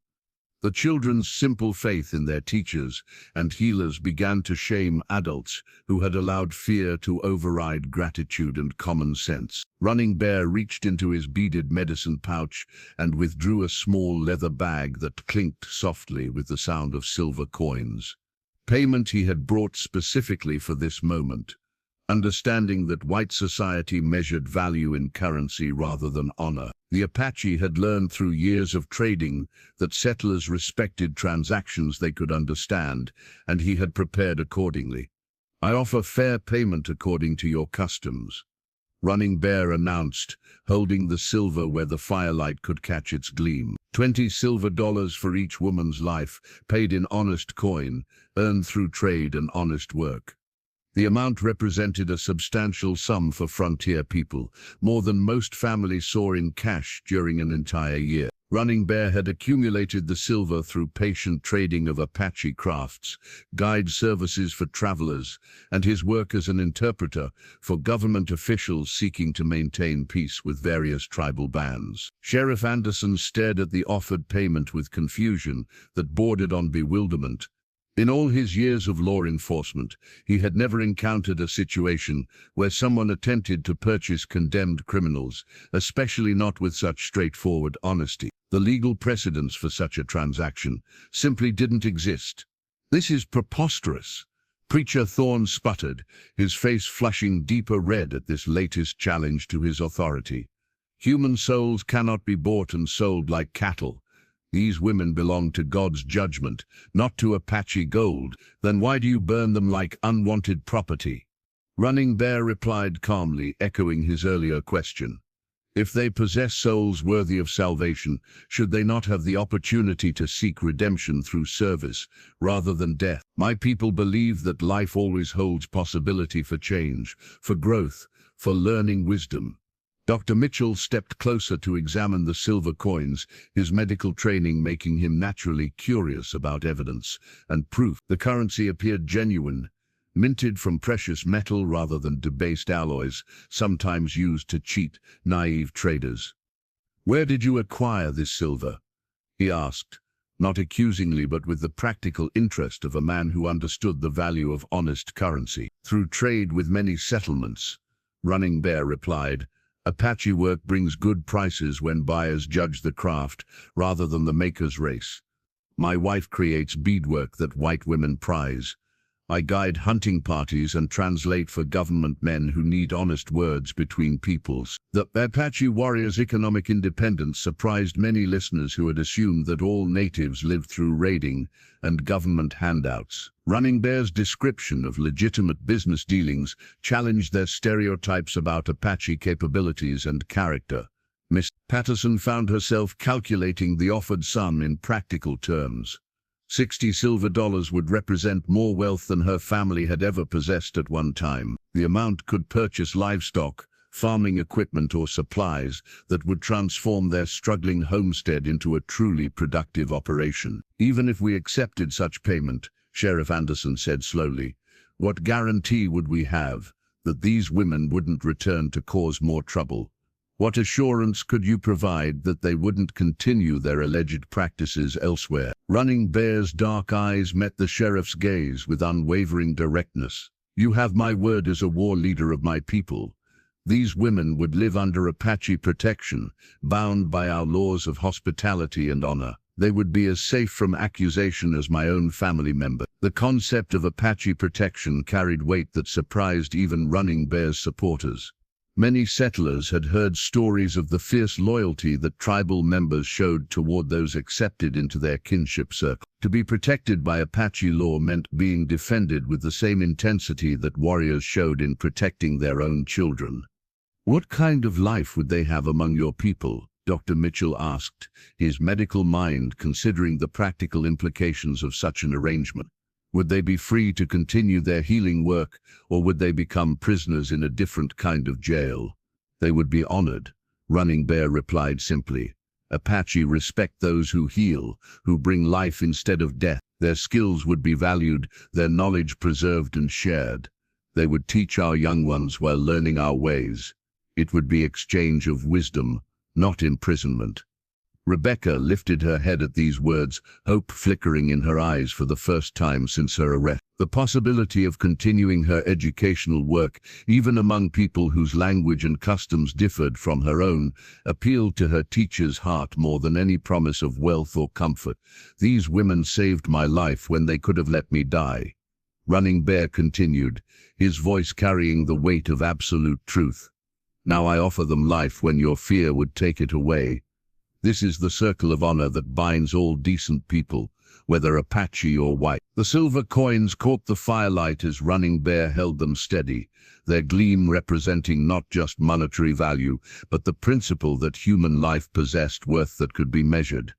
The children's simple faith in their teachers and healers began to shame adults who had allowed fear to override gratitude and common sense. Running Bear reached into his beaded medicine pouch and withdrew a small leather bag that clinked softly with the sound of silver coins. Payment he had brought specifically for this moment. Understanding that white society measured value in currency rather than honor. The Apache had learned through years of trading that settlers respected transactions they could understand, and he had prepared accordingly. "I offer fair payment according to your customs," Running Bear announced, holding the silver where the firelight could catch its gleam. $20 silver for each woman's life, paid in honest coin, earned through trade and honest work. The amount represented a substantial sum for frontier people, more than most families saw in cash during an entire year. Running Bear had accumulated the silver through patient trading of Apache crafts, guide services for travelers, and his work as an interpreter for government officials seeking to maintain peace with various tribal bands. Sheriff Anderson stared at the offered payment with confusion that bordered on bewilderment. In all his years of law enforcement, he had never encountered a situation where someone attempted to purchase condemned criminals, especially not with such straightforward honesty. The legal precedents for such a transaction simply didn't exist. "This is preposterous," Preacher Thorne sputtered, his face flushing deeper red at this latest challenge to his authority. "Human souls cannot be bought and sold like cattle. These women belong to God's judgment, not to Apache gold. Then why do you burn them like unwanted property?" Running Bear replied calmly, echoing his earlier question. "If they possess souls worthy of salvation, should they not have the opportunity to seek redemption through service, rather than death? My people believe that life always holds possibility for change, for growth, for learning wisdom." Dr. Mitchell stepped closer to examine the silver coins, his medical training making him naturally curious about evidence and proof. The currency appeared genuine, minted from precious metal rather than debased alloys, sometimes used to cheat naive traders. "Where did you acquire this silver?" he asked, not accusingly but with the practical interest of a man who understood the value of honest currency. "Through trade with many settlements," Running Bear replied. "Apache work brings good prices when buyers judge the craft rather than the maker's race. My wife creates beadwork that white women prize. I guide hunting parties and translate for government men who need honest words between peoples." The Apache warriors' economic independence surprised many listeners who had assumed that all natives lived through raiding and government handouts. Running Bear's description of legitimate business dealings challenged their stereotypes about Apache capabilities and character. Miss Patterson found herself calculating the offered sum in practical terms. $60 silver would represent more wealth than her family had ever possessed at one time. The amount could purchase livestock, farming equipment or supplies that would transform their struggling homestead into a truly productive operation. "Even if we accepted such payment," Sheriff Anderson said slowly, "what guarantee would we have that these women wouldn't return to cause more trouble? What assurance could you provide that they wouldn't continue their alleged practices elsewhere?" Running Bear's dark eyes met the sheriff's gaze with unwavering directness. "You have my word as a war leader of my people. These women would live under Apache protection, bound by our laws of hospitality and honor. They would be as safe from accusation as my own family member." The concept of Apache protection carried weight that surprised even Running Bear's supporters. Many settlers had heard stories of the fierce loyalty that tribal members showed toward those accepted into their kinship circle. To be protected by Apache law meant being defended with the same intensity that warriors showed in protecting their own children. "What kind of life would they have among your people?" Dr. Mitchell asked, his medical mind considering the practical implications of such an arrangement. Would they be free to continue their healing work, or would they become prisoners in a different kind of jail? They would be honored, Running Bear replied simply. Apache respect those who heal, who bring life instead of death. Their skills would be valued, their knowledge preserved and shared. They would teach our young ones while learning our ways. It would be exchange of wisdom, not imprisonment. Rebecca lifted her head at these words, hope flickering in her eyes for the first time since her arrest. The possibility of continuing her educational work, even among people whose language and customs differed from her own, appealed to her teacher's heart more than any promise of wealth or comfort. These women saved my life when they could have let me die. Running Bear continued, his voice carrying the weight of absolute truth. Now I offer them life when your fear would take it away. This is the circle of honor that binds all decent people, whether Apache or white. The silver coins caught the firelight as Running Bear held them steady, their gleam representing not just monetary value, but the principle that human life possessed worth that could be measured,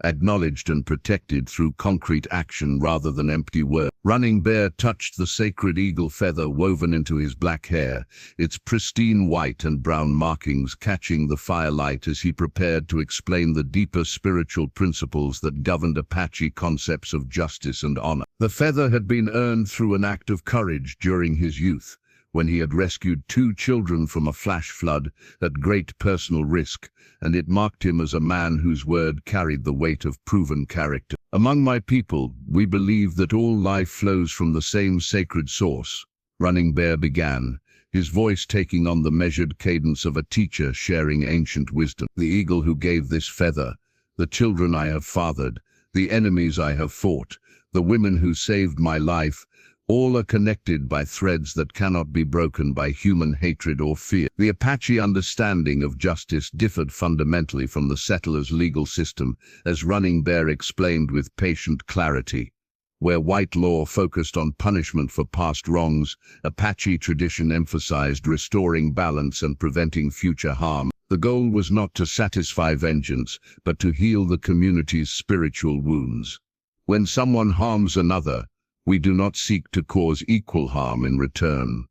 acknowledged and protected through concrete action rather than empty words. Running Bear touched the sacred eagle feather woven into his black hair, its pristine white and brown markings catching the firelight as he prepared to explain the deeper spiritual principles that governed Apache concepts of justice and honor. The feather had been earned through an act of courage during his youth, when he had rescued 2 children from a flash flood at great personal risk, and it marked him as a man whose word carried the weight of proven character. Among my people, we believe that all life flows from the same sacred source, Running Bear began, his voice taking on the measured cadence of a teacher sharing ancient wisdom. The eagle who gave this feather, the children I have fathered, the enemies I have fought, the women who saved my life, all are connected by threads that cannot be broken by human hatred or fear. The Apache understanding of justice differed fundamentally from the settlers' legal system, as Running Bear explained with patient clarity. Where white law focused on punishment for past wrongs, Apache tradition emphasized restoring balance and preventing future harm. The goal was not to satisfy vengeance, but to heal the community's spiritual wounds. When someone harms another, we do not seek to cause equal harm in return.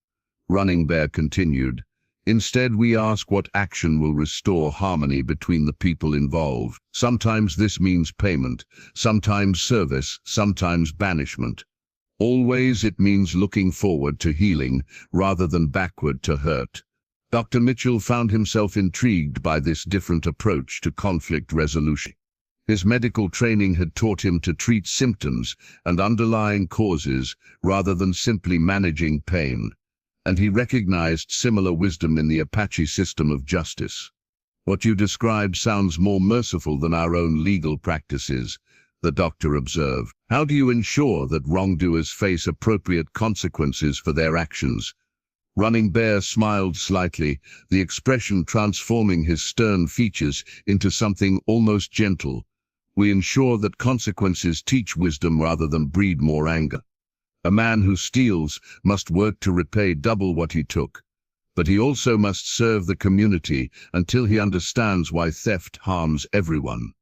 Running Bear continued, instead we ask what action will restore harmony between the people involved. Sometimes this means payment, sometimes service, sometimes banishment. Always it means looking forward to healing rather than backward to hurt. Dr. Mitchell found himself intrigued by this different approach to conflict resolution. His medical training had taught him to treat symptoms and underlying causes rather than simply managing pain, and he recognized similar wisdom in the Apache system of justice. What you describe sounds more merciful than our own legal practices, the doctor observed. How do you ensure that wrongdoers face appropriate consequences for their actions? Running Bear smiled slightly, the expression transforming his stern features into something almost gentle. We ensure that consequences teach wisdom rather than breed more anger. A man who steals must work to repay double what he took, but he also must serve the community until he understands why theft harms everyone.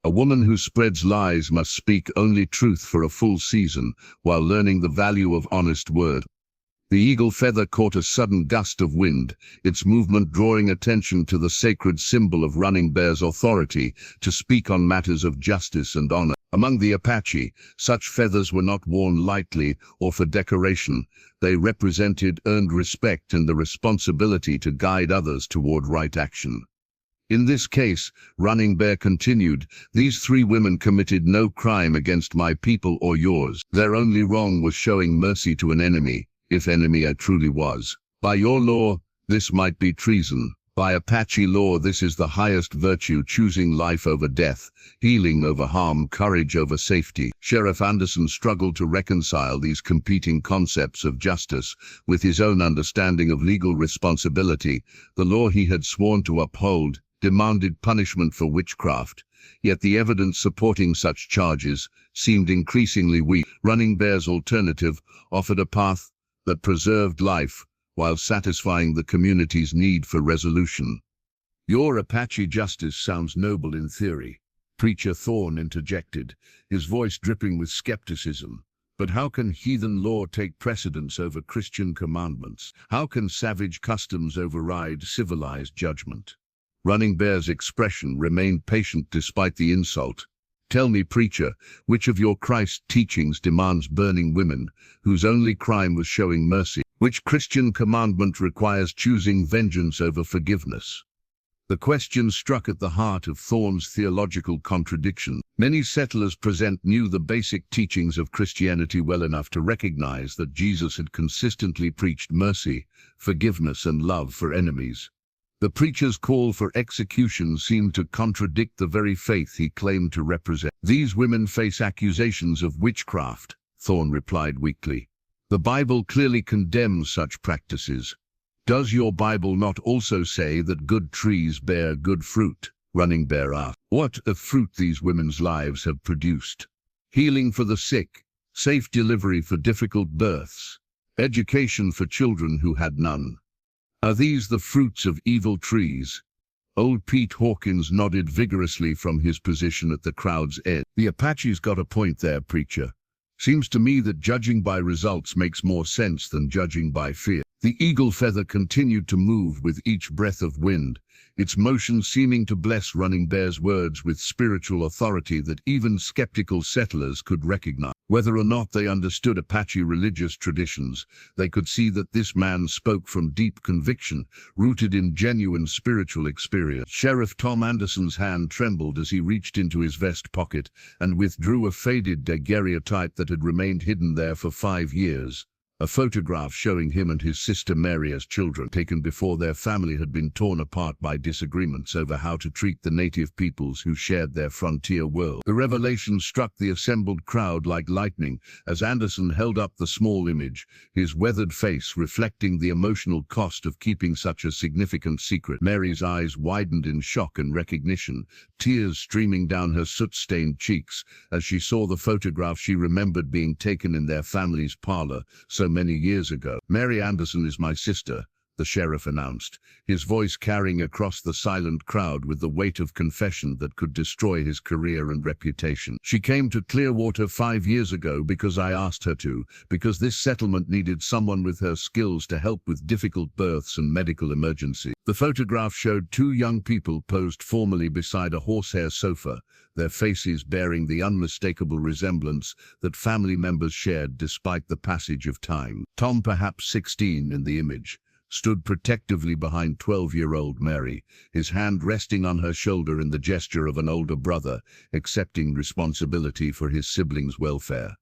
A woman who spreads lies must speak only truth for a full season while learning the value of honest word. The eagle feather caught a sudden gust of wind, its movement drawing attention to the sacred symbol of Running Bear's authority to speak on matters of justice and honor. Among the Apache, such feathers were not worn lightly or for decoration. They represented earned respect and the responsibility to guide others toward right action. In this case, Running Bear continued, these 3 women committed no crime against my people or yours. Their only wrong was showing mercy to an enemy, if enemy it truly was. By your law, this might be treason. By Apache law, this is the highest virtue, choosing life over death, healing over harm, courage over safety. Sheriff Anderson struggled to reconcile these competing concepts of justice with his own understanding of legal responsibility. The law he had sworn to uphold demanded punishment for witchcraft, yet the evidence supporting such charges seemed increasingly weak. Running Bear's alternative offered a path that preserved life while satisfying the community's need for resolution. Your Apache justice sounds noble in theory. Preacher Thorne interjected, his voice dripping with skepticism. But how can heathen law take precedence over Christian commandments? How can savage customs override civilized judgment? Running Bear's expression remained patient despite the insult. Tell me, preacher, which of your Christ teachings demands burning women, whose only crime was showing mercy? Which Christian commandment requires choosing vengeance over forgiveness? The question struck at the heart of Thorne's theological contradiction. Many settlers present knew the basic teachings of Christianity well enough to recognize that Jesus had consistently preached mercy, forgiveness, and love for enemies. The preacher's call for execution seemed to contradict the very faith he claimed to represent. These women face accusations of witchcraft, Thorne replied weakly. The Bible clearly condemns such practices. Does your Bible not also say that good trees bear good fruit? Running Bear asked. What of fruit these women's lives have produced? Healing for the sick, safe delivery for difficult births, education for children who had none. Are these the fruits of evil trees? Old Pete Hawkins nodded vigorously from his position at the crowd's edge. The Apache's got a point there, preacher. Seems to me that judging by results makes more sense than judging by fear. The eagle feather continued to move with each breath of wind, its motion seeming to bless Running Bear's words with spiritual authority that even skeptical settlers could recognize. Whether or not they understood Apache religious traditions, they could see that this man spoke from deep conviction, rooted in genuine spiritual experience. Sheriff Tom Anderson's hand trembled as he reached into his vest pocket and withdrew a faded daguerreotype that had remained hidden there for 5 years. A photograph showing him and his sister Mary as children, taken before their family had been torn apart by disagreements over how to treat the native peoples who shared their frontier world. The revelation struck the assembled crowd like lightning as Anderson held up the small image, his weathered face reflecting the emotional cost of keeping such a significant secret. Mary's eyes widened in shock and recognition, tears streaming down her soot-stained cheeks as she saw the photograph she remembered being taken in their family's parlor so many years ago. Mary Anderson is my sister, the sheriff announced, his voice carrying across the silent crowd with the weight of confession that could destroy his career and reputation. She came to Clearwater 5 years ago because I asked her to, because this settlement needed someone with her skills to help with difficult births and medical emergencies. The photograph showed 2 young people posed formally beside a horsehair sofa, their faces bearing the unmistakable resemblance that family members shared despite the passage of time. Tom, perhaps 16 in the image, stood protectively behind 12-year-old Mary, his hand resting on her shoulder in the gesture of an older brother, accepting responsibility for his siblings' welfare.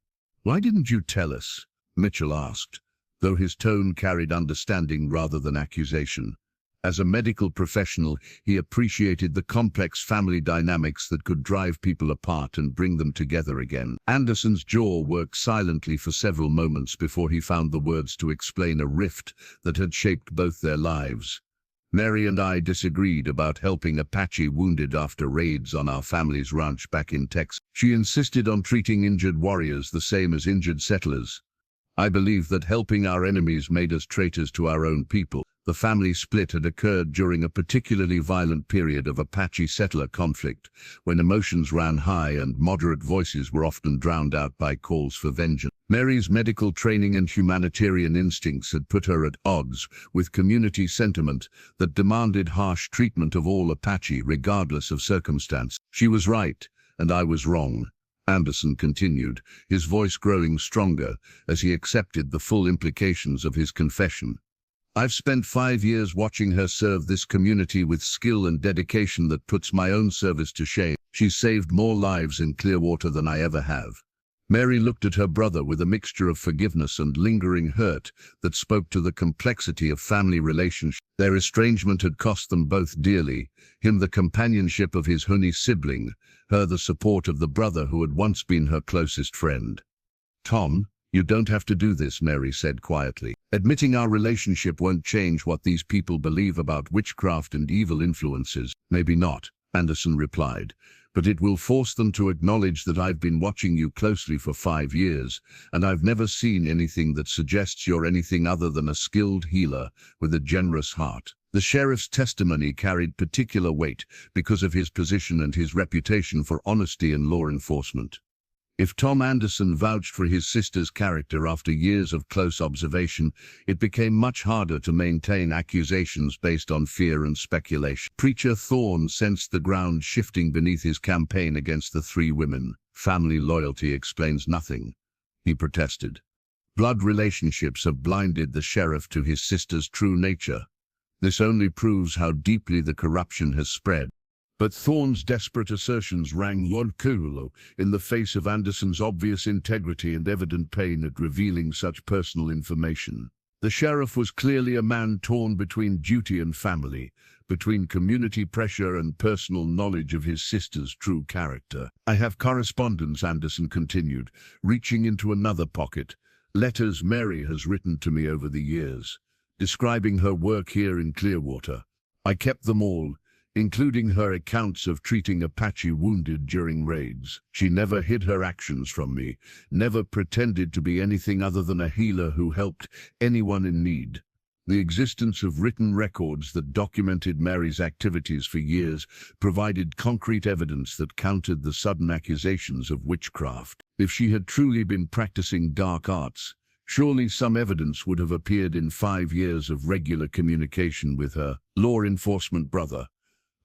Why didn't you tell us? Mitchell asked, though his tone carried understanding rather than accusation. As a medical professional, he appreciated the complex family dynamics that could drive people apart and bring them together again. Anderson's jaw worked silently for several moments before he found the words to explain a rift that had shaped both their lives. Mary and I disagreed about helping Apache wounded after raids on our family's ranch back in Texas. She insisted on treating injured warriors the same as injured settlers. I believe that helping our enemies made us traitors to our own people. The family split had occurred during a particularly violent period of Apache settler conflict, when emotions ran high and moderate voices were often drowned out by calls for vengeance. Mary's medical training and humanitarian instincts had put her at odds with community sentiment that demanded harsh treatment of all Apache regardless of circumstance. She was right, and I was wrong, Anderson continued, his voice growing stronger as he accepted the full implications of his confession. I've spent 5 years watching her serve this community with skill and dedication that puts my own service to shame. She's saved more lives in Clearwater than I ever have. Mary looked at her brother with a mixture of forgiveness and lingering hurt that spoke to the complexity of family relationships. Their estrangement had cost them both dearly, him the companionship of his Huni sibling, her the support of the brother who had once been her closest friend. Tom, you don't have to do this, Mary said quietly. Admitting our relationship won't change what these people believe about witchcraft and evil influences. Maybe not, Anderson replied, but it will force them to acknowledge that I've been watching you closely for 5 years, and I've never seen anything that suggests you're anything other than a skilled healer with a generous heart. The sheriff's testimony carried particular weight because of his position and his reputation for honesty and law enforcement. If Tom Anderson vouched for his sister's character after years of close observation, it became much harder to maintain accusations based on fear and speculation. Preacher Thorne sensed the ground shifting beneath his campaign against the three women. Family loyalty explains nothing, he protested. Blood relationships have blinded the sheriff to his sister's true nature. This only proves how deeply the corruption has spread. But Thorne's desperate assertions rang hollow in the face of Anderson's obvious integrity and evident pain at revealing such personal information. The sheriff was clearly a man torn between duty and family, between community pressure and personal knowledge of his sister's true character. "I have correspondence," Anderson continued, reaching into another pocket. "Letters Mary has written to me over the years, describing her work here in Clearwater. I kept them all, including her accounts of treating Apache wounded during raids. She never hid her actions from me, never pretended to be anything other than a healer who helped anyone in need." The existence of written records that documented Mary's activities for years provided concrete evidence that countered the sudden accusations of witchcraft. If she had truly been practicing dark arts, surely some evidence would have appeared in 5 years of regular communication with her law enforcement brother.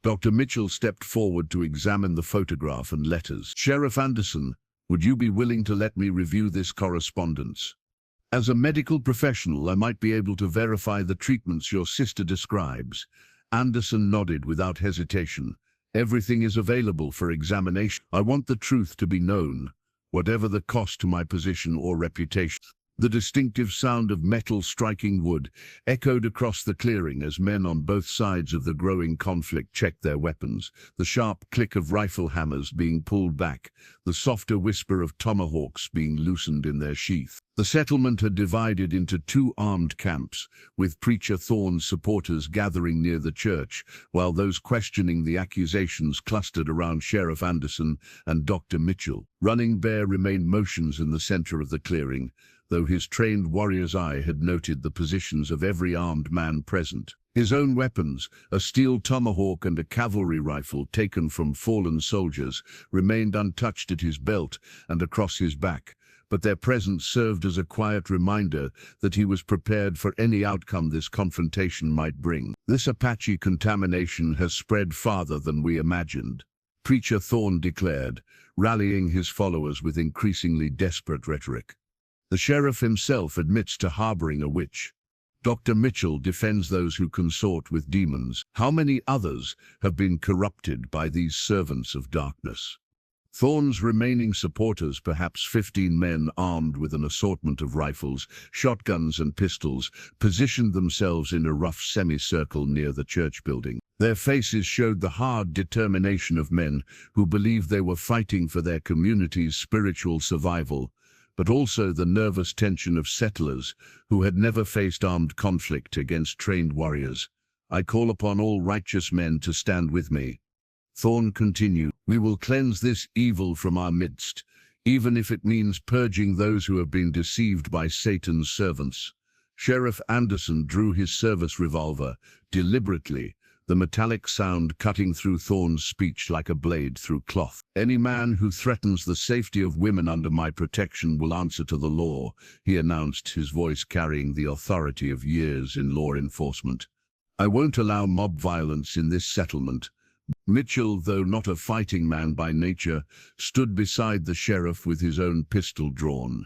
Dr. Mitchell stepped forward to examine the photograph and letters. "Sheriff Anderson, would you be willing to let me review this correspondence? As a medical professional, I might be able to verify the treatments your sister describes." Anderson nodded without hesitation. "Everything is available for examination. I want the truth to be known, whatever the cost to my position or reputation." The distinctive sound of metal striking wood echoed across the clearing as men on both sides of the growing conflict checked their weapons, the sharp click of rifle hammers being pulled back, the softer whisper of tomahawks being loosened in their sheath. The settlement had divided into 2 armed camps, with Preacher Thorne's supporters gathering near the church, while those questioning the accusations clustered around Sheriff Anderson and Dr. Mitchell. Running Bear remained motionless in the center of the clearing, though his trained warrior's eye had noted the positions of every armed man present. His own weapons, a steel tomahawk and a cavalry rifle taken from fallen soldiers, remained untouched at his belt and across his back, but their presence served as a quiet reminder that he was prepared for any outcome this confrontation might bring. "This Apache contamination has spread farther than we imagined," Preacher Thorne declared, rallying his followers with increasingly desperate rhetoric. "The sheriff himself admits to harboring a witch. Dr. Mitchell defends those who consort with demons. How many others have been corrupted by these servants of darkness?" Thorne's remaining supporters, perhaps 15 men armed with an assortment of rifles, shotguns and pistols, positioned themselves in a rough semicircle near the church building. Their faces showed the hard determination of men who believed they were fighting for their community's spiritual survival, but also the nervous tension of settlers who had never faced armed conflict against trained warriors. "I call upon all righteous men to stand with me," Thorne continued. "We will cleanse this evil from our midst, even if it means purging those who have been deceived by Satan's servants." Sheriff Anderson drew his service revolver, deliberately, the metallic sound cutting through Thorne's speech like a blade through cloth. "Any man who threatens the safety of women under my protection will answer to the law," he announced, his voice carrying the authority of years in law enforcement. "I won't allow mob violence in this settlement." Mitchell, though not a fighting man by nature, stood beside the sheriff with his own pistol drawn.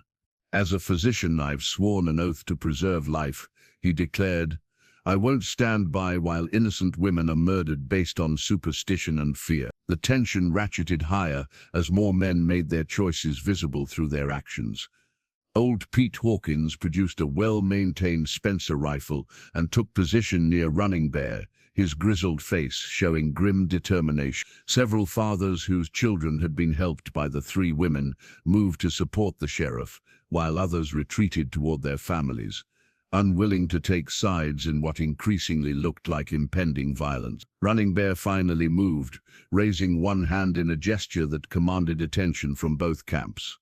"As a physician, I've sworn an oath to preserve life," he declared. "I won't stand by while innocent women are murdered based on superstition and fear." The tension ratcheted higher as more men made their choices visible through their actions. Old Pete Hawkins produced a well-maintained Spencer rifle and took position near Running Bear, his grizzled face showing grim determination. Several fathers whose children had been helped by the 3 women moved to support the sheriff, while others retreated toward their families, unwilling to take sides in what increasingly looked like impending violence. Running Bear finally moved, raising one hand in a gesture that commanded attention from both camps.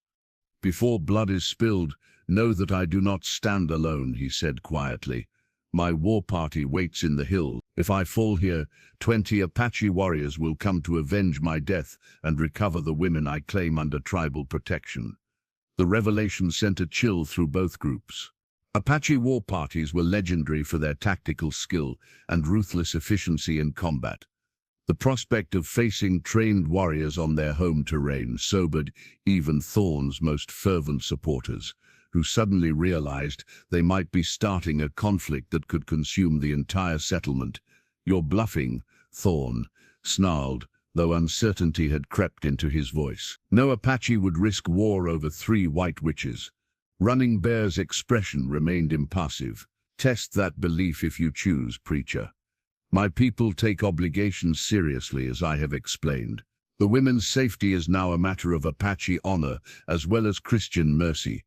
"Before blood is spilled, know that I do not stand alone," he said quietly. My war party waits in the hill. If I fall here, 20 Apache warriors will come to avenge my death and recover the women I claim under tribal protection." The revelation sent a chill through both groups. Apache war parties were legendary for their tactical skill and ruthless efficiency in combat. The prospect of facing trained warriors on their home terrain sobered even Thorne's most fervent supporters, who suddenly realized they might be starting a conflict that could consume the entire settlement. "You're bluffing," Thorne snarled, though uncertainty had crept into his voice. No Apache would risk war over 3 white witches. Running Bear's expression remained impassive. "Test that belief if you choose, preacher. My people take obligations seriously, as I have explained. The women's safety is now a matter of Apache honor as well as Christian mercy."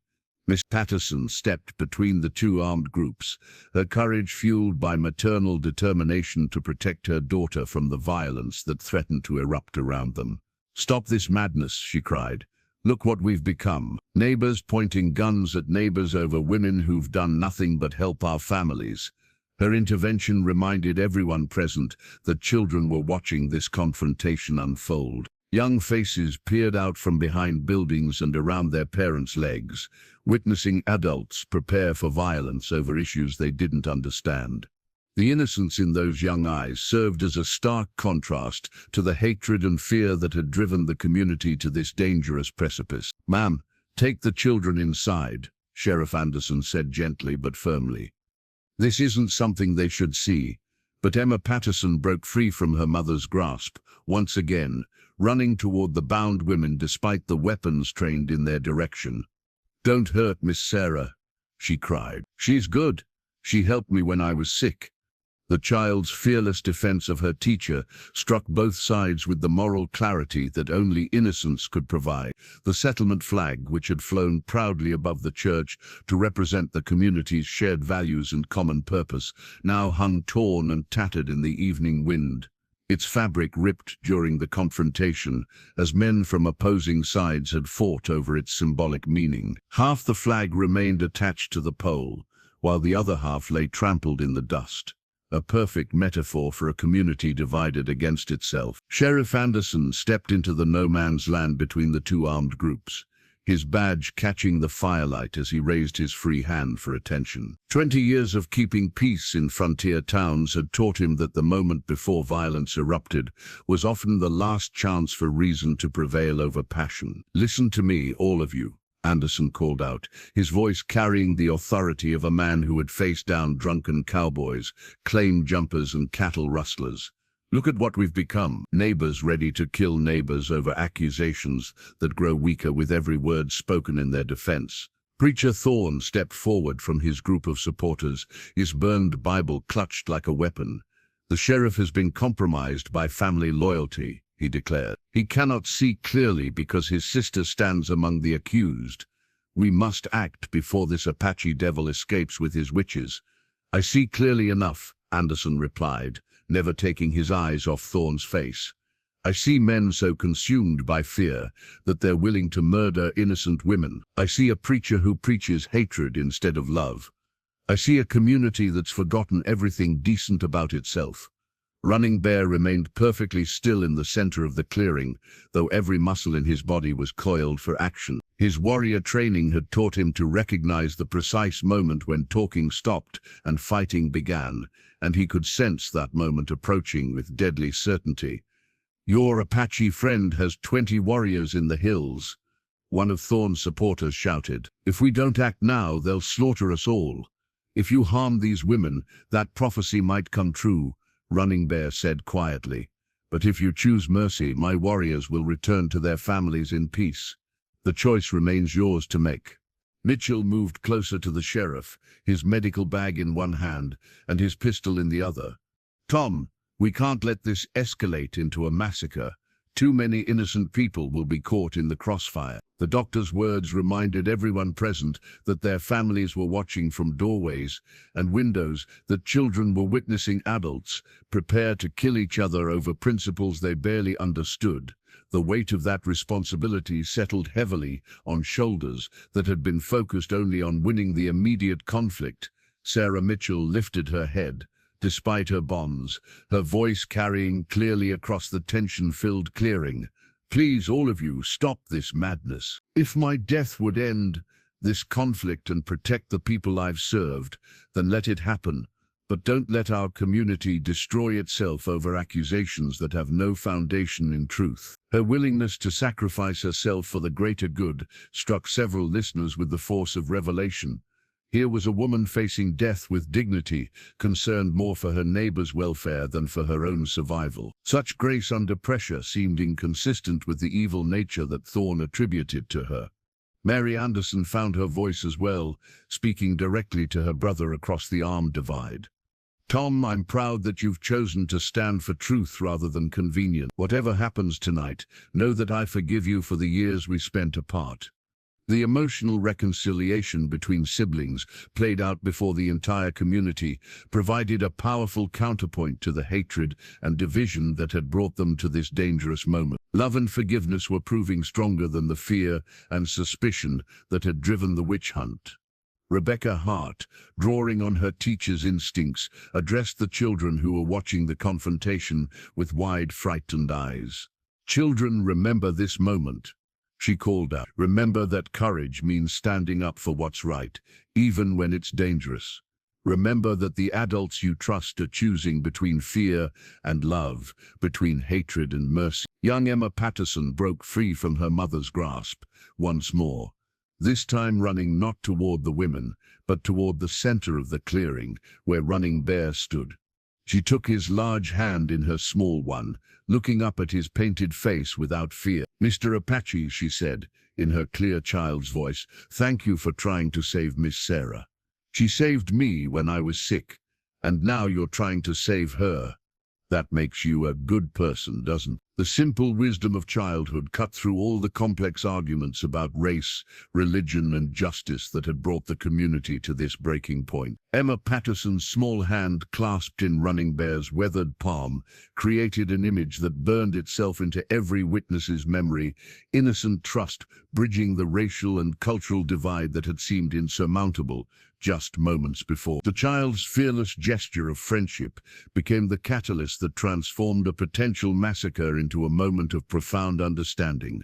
Miss Patterson stepped between the 2 armed groups, her courage fueled by maternal determination to protect her daughter from the violence that threatened to erupt around them. "Stop this madness," she cried. "Look what we've become. Neighbors pointing guns at neighbors over women who've done nothing but help our families." Her intervention reminded everyone present that children were watching this confrontation unfold. Young faces peered out from behind buildings and around their parents' legs, witnessing adults prepare for violence over issues they didn't understand. The innocence in those young eyes served as a stark contrast to the hatred and fear that had driven the community to this dangerous precipice. "Ma'am, take the children inside," Sheriff Anderson said gently but firmly. "This isn't something they should see." But Emma Patterson broke free from her mother's grasp, once again, running toward the bound women despite the weapons trained in their direction. "Don't hurt Miss Sarah," she cried. "She's good. She helped me when I was sick." The child's fearless defense of her teacher struck both sides with the moral clarity that only innocence could provide. The settlement flag, which had flown proudly above the church to represent the community's shared values and common purpose, now hung torn and tattered in the evening wind. Its fabric ripped during the confrontation, as men from opposing sides had fought over its symbolic meaning. Half the flag remained attached to the pole, while the other half lay trampled in the dust. A perfect metaphor for a community divided against itself. Sheriff Anderson stepped into the no-man's land between the 2 armed groups, his badge catching the firelight as he raised his free hand for attention. 20 years of keeping peace in frontier towns had taught him that the moment before violence erupted was often the last chance for reason to prevail over passion. "Listen to me, all of you," Anderson called out, his voice carrying the authority of a man who had faced down drunken cowboys, claim jumpers and cattle rustlers. "Look at what we've become. Neighbors ready to kill neighbors over accusations that grow weaker with every word spoken in their defense." Preacher Thorne stepped forward from his group of supporters, his burned Bible clutched like a weapon. "The sheriff has been compromised by family loyalty," he declared. "He cannot see clearly because his sister stands among the accused. We must act before this Apache devil escapes with his witches." "I see clearly enough," Anderson replied, never taking his eyes off Thorne's face. "I see men so consumed by fear that they're willing to murder innocent women. I see a preacher who preaches hatred instead of love. I see a community that's forgotten everything decent about itself." Running Bear remained perfectly still in the center of the clearing, though every muscle in his body was coiled for action. His warrior training had taught him to recognize the precise moment when talking stopped and fighting began, and he could sense that moment approaching with deadly certainty. "Your Apache friend has 20 warriors in the hills," one of Thorne's supporters shouted. "If we don't act now, they'll slaughter us all. If you harm these women, that prophecy might come true," Running Bear said quietly. "But if you choose mercy, my warriors will return to their families in peace. The choice remains yours to make." Mitchell moved closer to the sheriff, his medical bag in one hand and his pistol in the other. "Tom, we can't let this escalate into a massacre. Too many innocent people will be caught in the crossfire." The doctor's words reminded everyone present that their families were watching from doorways and windows, that children were witnessing adults prepare to kill each other over principles they barely understood. The weight of that responsibility settled heavily on shoulders that had been focused only on winning the immediate conflict. Sarah Mitchell lifted her head, despite her bonds, her voice carrying clearly across the tension-filled clearing. Please, all of you, stop this madness. If my death would end this conflict and protect the people I've served, then let it happen. But don't let our community destroy itself over accusations that have no foundation in truth. Her willingness to sacrifice herself for the greater good struck several listeners with the force of revelation. Here was a woman facing death with dignity, concerned more for her neighbor's welfare than for her own survival. Such grace under pressure seemed inconsistent with the evil nature that Thorne attributed to her. Mary Anderson found her voice as well, speaking directly to her brother across the armed divide. Tom, I'm proud that you've chosen to stand for truth rather than convenience. Whatever happens tonight, know that I forgive you for the years we spent apart. The emotional reconciliation between siblings, played out before the entire community, provided a powerful counterpoint to the hatred and division that had brought them to this dangerous moment. Love and forgiveness were proving stronger than the fear and suspicion that had driven the witch hunt. Rebecca Hart, drawing on her teacher's instincts, addressed the children who were watching the confrontation with wide, frightened eyes. Children, remember this moment. She called out, remember that courage means standing up for what's right, even when it's dangerous. Remember that the adults you trust are choosing between fear and love, between hatred and mercy. Young Emma Patterson broke free from her mother's grasp once more, this time running not toward the women, but toward the center of the clearing where Running Bear stood. She took his large hand in her small one, looking up at his painted face without fear. Mr. Apache, she said, in her clear child's voice, thank you for trying to save Miss Sarah. She saved me when I was sick, and now you're trying to save her. That makes you a good person, doesn't it? The simple wisdom of childhood cut through all the complex arguments about race, religion, and justice that had brought the community to this breaking point. Emma Patterson's small hand clasped in Running Bear's weathered palm created an image that burned itself into every witness's memory, innocent trust bridging the racial and cultural divide that had seemed insurmountable just moments before. The child's fearless gesture of friendship became the catalyst that transformed a potential massacre into a moment of profound understanding.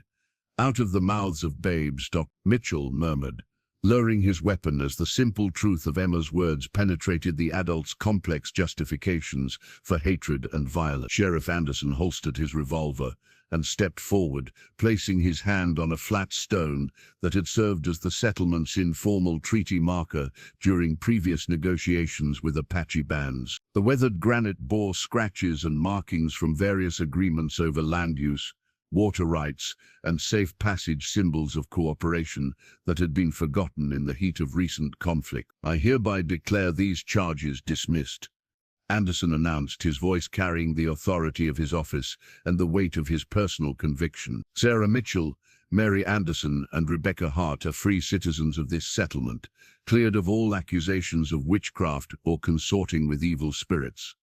Out of the mouths of babes, Dr. Mitchell murmured, lowering his weapon as the simple truth of Emma's words penetrated the adult's complex justifications for hatred and violence. Sheriff Anderson holstered his revolver and stepped forward, placing his hand on a flat stone that had served as the settlement's informal treaty marker during previous negotiations with Apache bands. The weathered granite bore scratches and markings from various agreements over land use, water rights, and safe passage, symbols of cooperation that had been forgotten in the heat of recent conflict. I hereby declare these charges dismissed, Anderson announced, his voice carrying the authority of his office and the weight of his personal conviction. Sarah Mitchell, Mary Anderson, and Rebecca Hart are free citizens of this settlement, cleared of all accusations of witchcraft or consorting with evil spirits.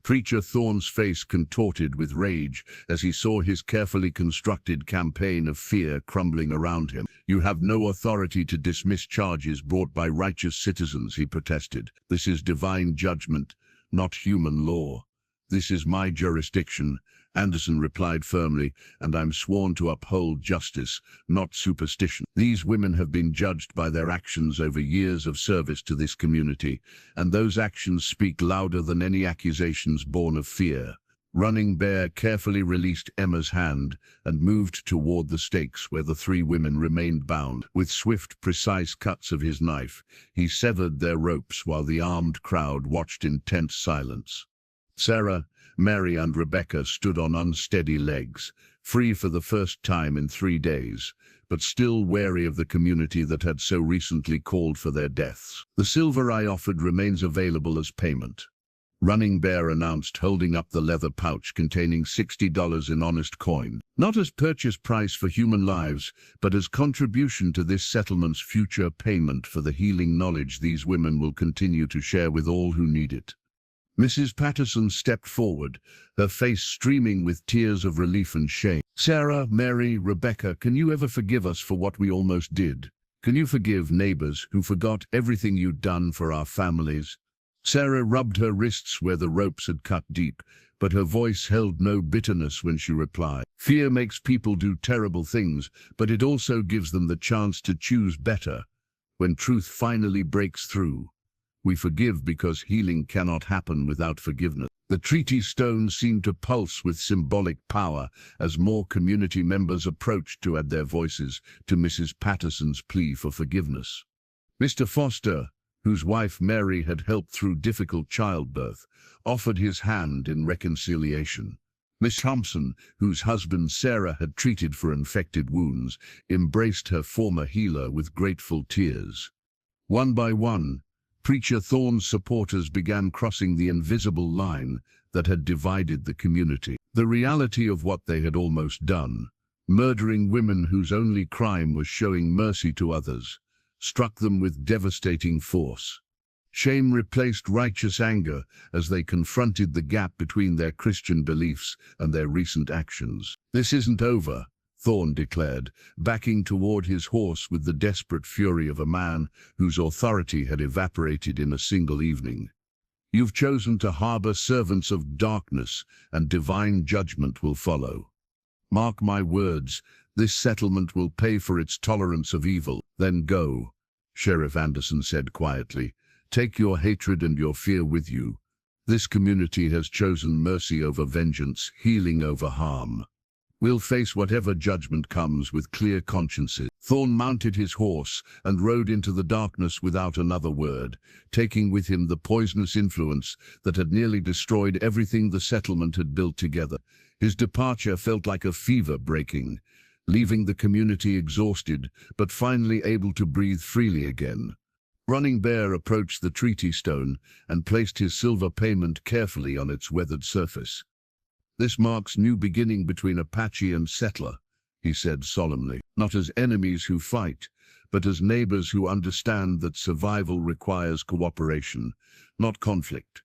Preacher Thorne's face contorted with rage as he saw his carefully constructed campaign of fear crumbling around him. You have no authority to dismiss charges brought by righteous citizens, he protested. This is divine judgment, not human law. This is my jurisdiction, Anderson replied firmly, and I'm sworn to uphold justice, not superstition. These women have been judged by their actions over years of service to this community, and those actions speak louder than any accusations born of fear. Running Bear carefully released Emma's hand and moved toward the stakes where the three women remained bound. With swift, precise cuts of his knife, he severed their ropes while the armed crowd watched in tense silence. Sarah, Mary, and Rebecca stood on unsteady legs, free for the first time in 3 days, but still wary of the community that had so recently called for their deaths. The silver I offered remains available as payment, Running Bear announced, holding up the leather pouch containing $60 in honest coin. Not as purchase price for human lives, but as contribution to this settlement's future payment for the healing knowledge these women will continue to share with all who need it. Mrs. Patterson stepped forward, her face streaming with tears of relief and shame. Sarah, Mary, Rebecca, can you ever forgive us for what we almost did? Can you forgive neighbors who forgot everything you'd done for our families? Sarah rubbed her wrists where the ropes had cut deep, but her voice held no bitterness when she replied. Fear makes people do terrible things, but it also gives them the chance to choose better. When truth finally breaks through, we forgive because healing cannot happen without forgiveness. The treaty stone seemed to pulse with symbolic power as more community members approached to add their voices to Mrs. Patterson's plea for forgiveness. Mr. Foster, whose wife Mary had helped through difficult childbirth, offered his hand in reconciliation. Miss Thompson, whose husband Sarah had treated for infected wounds, embraced her former healer with grateful tears. One by one, Preacher Thorne's supporters began crossing the invisible line that had divided the community. The reality of what they had almost done, murdering women whose only crime was showing mercy to others, struck them with devastating force. Shame replaced righteous anger as they confronted the gap between their Christian beliefs and their recent actions. "This isn't over," Thorne declared, backing toward his horse with the desperate fury of a man whose authority had evaporated in a single evening. "You've chosen to harbor servants of darkness, and divine judgment will follow. Mark my words, this settlement will pay for its tolerance of evil." "Then go," Sheriff Anderson said quietly. "Take your hatred and your fear with you. This community has chosen mercy over vengeance, healing over harm. We'll face whatever judgment comes with clear consciences." Thorne mounted his horse and rode into the darkness without another word, taking with him the poisonous influence that had nearly destroyed everything the settlement had built together. His departure felt like a fever breaking, leaving the community exhausted, but finally able to breathe freely again. Running Bear approached the treaty stone and placed his silver payment carefully on its weathered surface. "This marks new beginning between Apache and settler," he said solemnly. "Not as enemies who fight, but as neighbors who understand that survival requires cooperation, not conflict."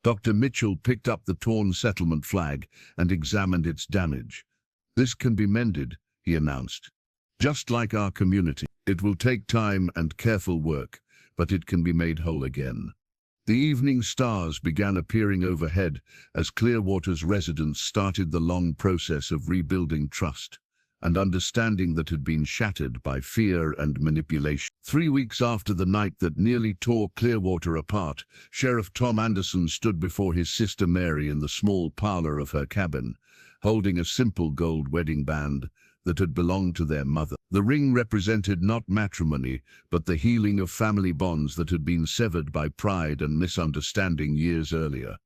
Dr. Mitchell picked up the torn settlement flag and examined its damage. "This can be mended," he announced. "Just like our community. It will take time and careful work, but it can be made whole again." The evening stars began appearing overhead as Clearwater's residents started the long process of rebuilding trust and understanding that had been shattered by fear and manipulation. 3 weeks after the night that nearly tore Clearwater apart, Sheriff Tom Anderson stood before his sister Mary in the small parlor of her cabin, holding a simple gold wedding band that had belonged to their mother. The ring represented not matrimony, but the healing of family bonds that had been severed by pride and misunderstanding years earlier.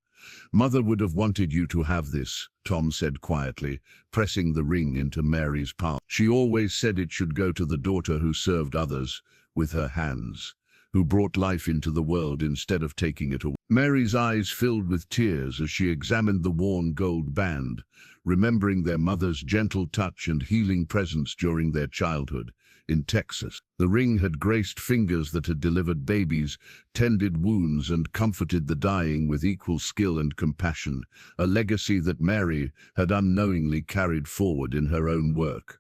"Mother would have wanted you to have this," Tom said quietly, pressing the ring into Mary's palm. "She always said it should go to the daughter who served others with her hands, who brought life into the world instead of taking it away." Mary's eyes filled with tears as she examined the worn gold band, remembering their mother's gentle touch and healing presence during their childhood in Texas. The ring had graced fingers that had delivered babies, tended wounds, and comforted the dying with equal skill and compassion, a legacy that Mary had unknowingly carried forward in her own work.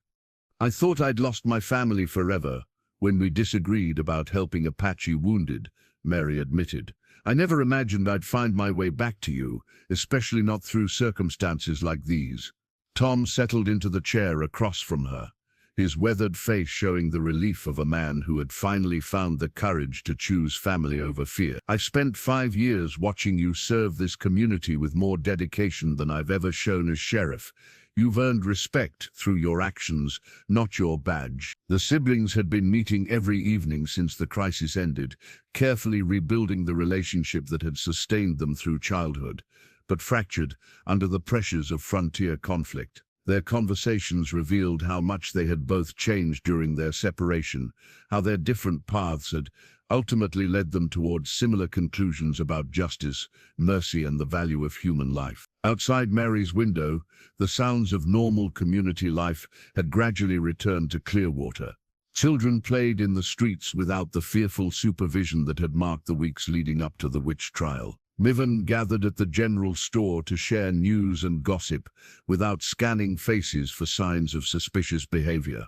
"I thought I'd lost my family forever when we disagreed about helping Apache wounded," Mary admitted. "I never imagined I'd find my way back to you, especially not through circumstances like these." Tom settled into the chair across from her, his weathered face showing the relief of a man who had finally found the courage to choose family over fear. "I've spent 5 years watching you serve this community with more dedication than I've ever shown as sheriff. You've earned respect through your actions, not your badge." The siblings had been meeting every evening since the crisis ended, carefully rebuilding the relationship that had sustained them through childhood, but fractured under the pressures of frontier conflict. Their conversations revealed how much they had both changed during their separation, how their different paths had ultimately led them towards similar conclusions about justice, mercy, and the value of human life. Outside Mary's window, the sounds of normal community life had gradually returned to Clearwater. Children played in the streets without the fearful supervision that had marked the weeks leading up to the witch trial. Mivan gathered at the general store to share news and gossip without scanning faces for signs of suspicious behavior.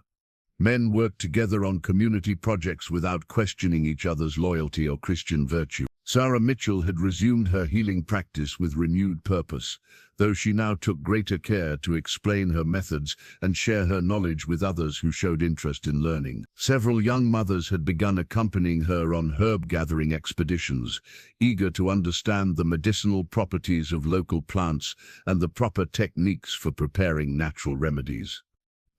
Men worked together on community projects without questioning each other's loyalty or Christian virtue. Sarah Mitchell had resumed her healing practice with renewed purpose, though she now took greater care to explain her methods and share her knowledge with others who showed interest in learning. Several young mothers had begun accompanying her on herb-gathering expeditions, eager to understand the medicinal properties of local plants and the proper techniques for preparing natural remedies.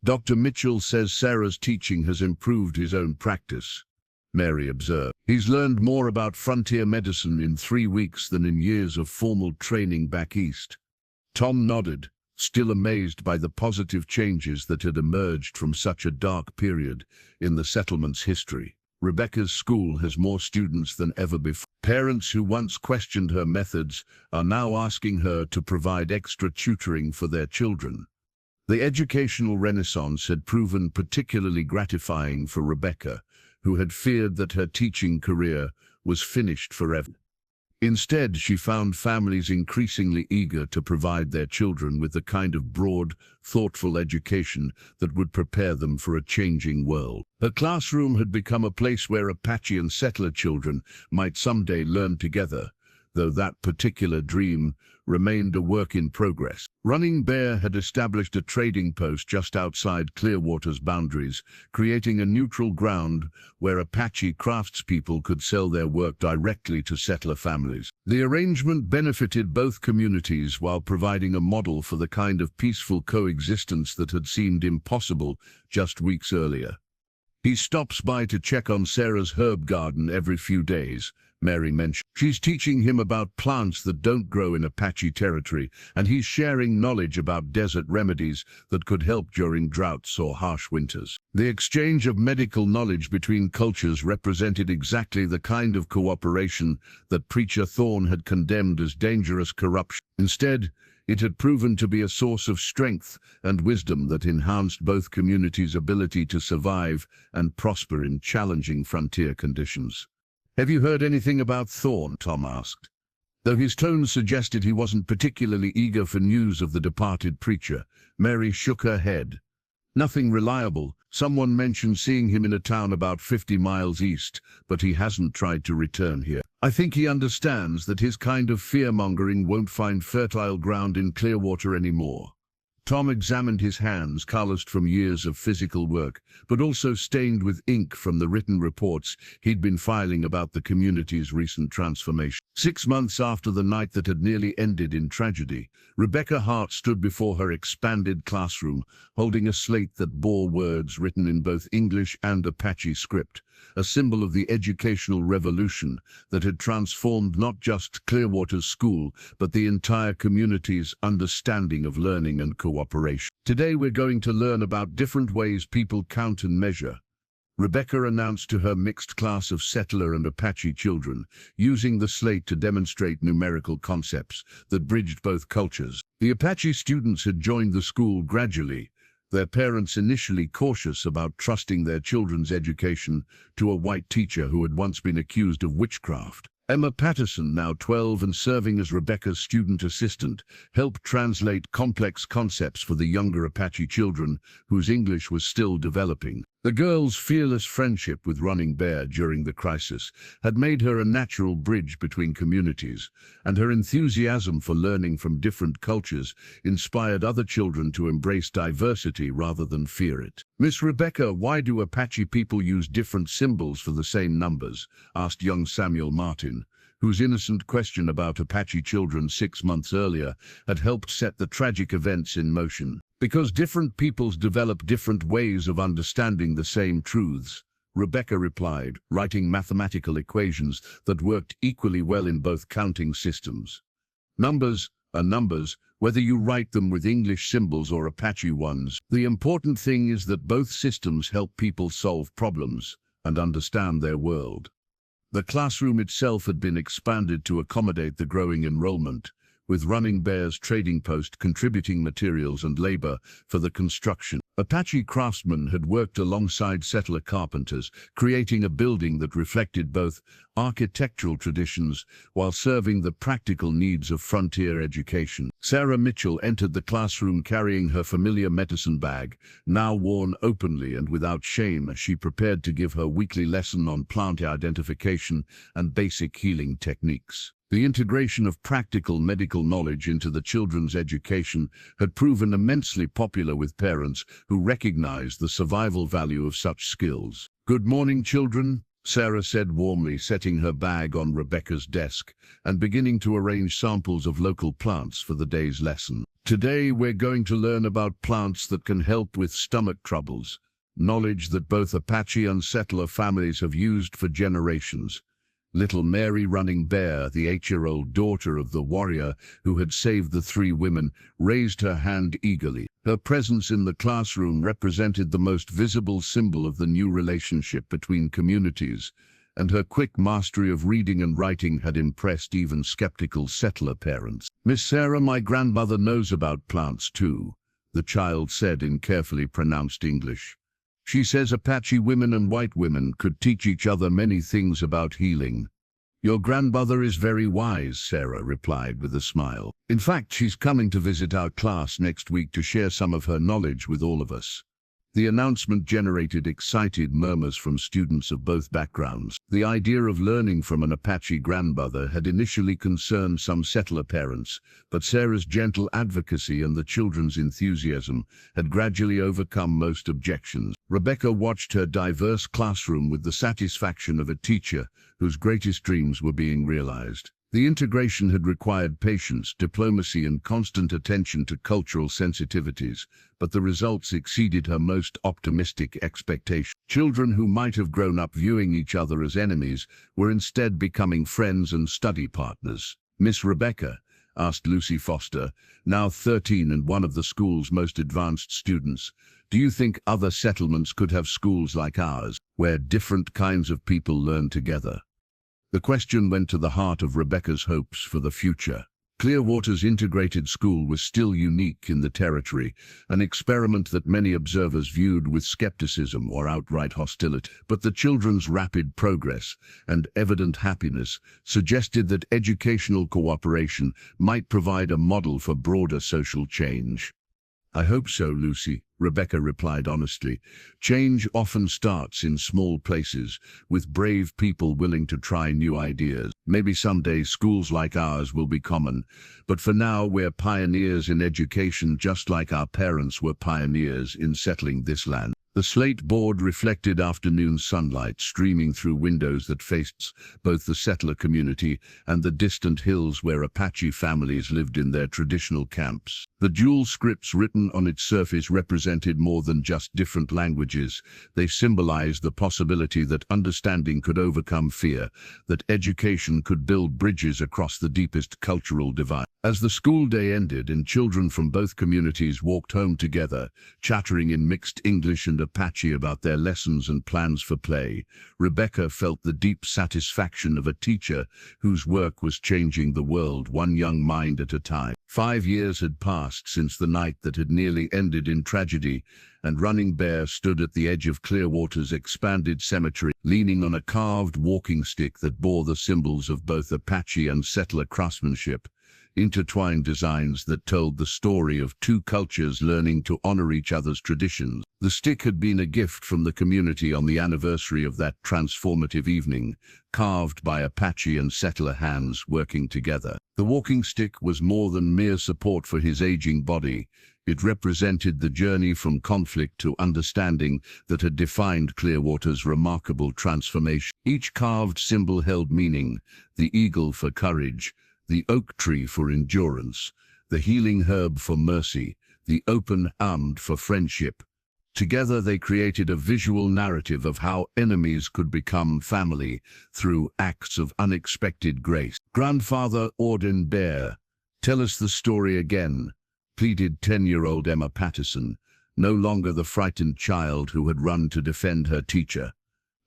Dr. Mitchell says Sarah's teaching has improved his own practice. Mary observed, "He's learned more about frontier medicine in 3 weeks than in years of formal training back east." Tom nodded, still amazed by the positive changes that had emerged from such a dark period in the settlement's history. Rebecca's school has more students than ever before. Parents who once questioned her methods are now asking her to provide extra tutoring for their children. The educational renaissance had proven particularly gratifying for Rebecca, who had feared that her teaching career was finished forever. Instead, she found families increasingly eager to provide their children with the kind of broad, thoughtful education that would prepare them for a changing world. Her classroom had become a place where Apache and settler children might someday learn together, though that particular dream remained a work in progress. Running Bear had established a trading post just outside Clearwater's boundaries, creating a neutral ground where Apache craftspeople could sell their work directly to settler families. The arrangement benefited both communities while providing a model for the kind of peaceful coexistence that had seemed impossible just weeks earlier. "He stops by to check on Sarah's herb garden every few days," Mary mentioned. "She's teaching him about plants that don't grow in Apache territory, and he's sharing knowledge about desert remedies that could help during droughts or harsh winters." The exchange of medical knowledge between cultures represented exactly the kind of cooperation that Preacher Thorne had condemned as dangerous corruption. Instead, it had proven to be a source of strength and wisdom that enhanced both communities' ability to survive and prosper in challenging frontier conditions. "Have you heard anything about Thorne?" Tom asked. Though his tone suggested he wasn't particularly eager for news of the departed preacher, Mary shook her head. "Nothing reliable. Someone mentioned seeing him in a town about 50 miles east, but he hasn't tried to return here. I think he understands that his kind of fear-mongering won't find fertile ground in Clearwater anymore." Tom examined his hands, calloused from years of physical work, but also stained with ink from the written reports he'd been filing about the community's recent transformation. 6 months after the night that had nearly ended in tragedy, Rebecca Hart stood before her expanded classroom, holding a slate that bore words written in both English and Apache script, a symbol of the educational revolution that had transformed not just Clearwater's school, but the entire community's understanding of learning and cooperation. "Today we're going to learn about different ways people count and measure," Rebecca announced to her mixed class of settler and Apache children, using the slate to demonstrate numerical concepts that bridged both cultures. The Apache students had joined the school gradually, their parents initially cautious about trusting their children's education to a white teacher who had once been accused of witchcraft. Emma Patterson, now 12 and serving as Rebecca's student assistant, helped translate complex concepts for the younger Apache children, whose English was still developing. The girl's fearless friendship with Running Bear during the crisis had made her a natural bridge between communities, and her enthusiasm for learning from different cultures inspired other children to embrace diversity rather than fear it. "Miss Rebecca, why do Apache people use different symbols for the same numbers?" asked young Samuel Martin, whose innocent question about Apache children 6 months earlier had helped set the tragic events in motion. "Because different peoples develop different ways of understanding the same truths," Rebecca replied, writing mathematical equations that worked equally well in both counting systems. "Numbers are numbers, whether you write them with English symbols or Apache ones. The important thing is that both systems help people solve problems and understand their world." The classroom itself had been expanded to accommodate the growing enrollment, with Running Bear's trading post contributing materials and labor for the construction. Apache craftsmen had worked alongside settler carpenters, creating a building that reflected both architectural traditions while serving the practical needs of frontier education. Sarah Mitchell entered the classroom carrying her familiar medicine bag, now worn openly and without shame as she prepared to give her weekly lesson on plant identification and basic healing techniques. The integration of practical medical knowledge into the children's education had proven immensely popular with parents who recognized the survival value of such skills. "Good morning, children," Sarah said warmly, setting her bag on Rebecca's desk and beginning to arrange samples of local plants for the day's lesson. "Today we're going to learn about plants that can help with stomach troubles, knowledge that both Apache and settler families have used for generations." Little Mary Running Bear, the 8-year-old daughter of the warrior who had saved the 3 women, raised her hand eagerly. Her presence in the classroom represented the most visible symbol of the new relationship between communities, and her quick mastery of reading and writing had impressed even skeptical settler parents. "Miss Sarah, my grandmother knows about plants too," the child said in carefully pronounced English. "She says Apache women and white women could teach each other many things about healing." "Your grandmother is very wise," Sarah replied with a smile. "In fact, she's coming to visit our class next week to share some of her knowledge with all of us." The announcement generated excited murmurs from students of both backgrounds. The idea of learning from an Apache grandmother had initially concerned some settler parents, but Sarah's gentle advocacy and the children's enthusiasm had gradually overcome most objections. Rebecca watched her diverse classroom with the satisfaction of a teacher whose greatest dreams were being realized. The integration had required patience, diplomacy, and constant attention to cultural sensitivities, but the results exceeded her most optimistic expectations. Children who might have grown up viewing each other as enemies were instead becoming friends and study partners. "Miss Rebecca," asked Lucy Foster, now 13 and one of the school's most advanced students, "do you think other settlements could have schools like ours, where different kinds of people learn together?" The question went to the heart of Rebecca's hopes for the future. Clearwater's integrated school was still unique in the territory, an experiment that many observers viewed with skepticism or outright hostility. But the children's rapid progress and evident happiness suggested that educational cooperation might provide a model for broader social change. "I hope so, Lucy," Rebecca replied honestly. "Change often starts in small places, with brave people willing to try new ideas. Maybe someday schools like ours will be common, but for now we're pioneers in education just like our parents were pioneers in settling this land." The slate board reflected afternoon sunlight streaming through windows that faced both the settler community and the distant hills where Apache families lived in their traditional camps. The dual scripts written on its surface represented more than just different languages. They symbolized the possibility that understanding could overcome fear, that education could build bridges across the deepest cultural divide. As the school day ended and children from both communities walked home together, chattering in mixed English and Apache about their lessons and plans for play, Rebecca felt the deep satisfaction of a teacher whose work was changing the world one young mind at a time. 5 years had passed since the night that had nearly ended in tragedy, and Running Bear stood at the edge of Clearwater's expanded cemetery, leaning on a carved walking stick that bore the symbols of both Apache and settler craftsmanship, intertwined designs that told the story of 2 cultures learning to honor each other's traditions. The stick had been a gift from the community on the anniversary of that transformative evening, carved by Apache and settler hands working together. The walking stick was more than mere support for his aging body. It represented the journey from conflict to understanding that had defined Clearwater's remarkable transformation. Each carved symbol held meaning: the eagle for courage, the oak tree for endurance, the healing herb for mercy, the open armed for friendship. Together they created a visual narrative of how enemies could become family through acts of unexpected grace. "Grandfather Auden Bear, tell us the story again," pleaded 10-year-old Emma Patterson, no longer the frightened child who had run to defend her teacher,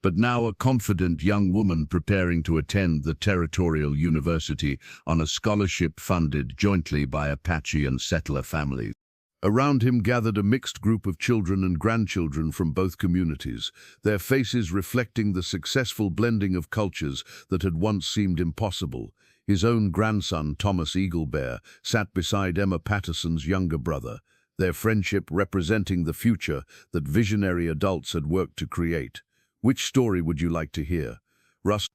but now a confident young woman preparing to attend the territorial university on a scholarship funded jointly by Apache and settler families. Around him gathered a mixed group of children and grandchildren from both communities, their faces reflecting the successful blending of cultures that had once seemed impossible. His own grandson, Thomas Eaglebear, sat beside Emma Patterson's younger brother, their friendship representing the future that visionary adults had worked to create. "Which story would you like to hear?"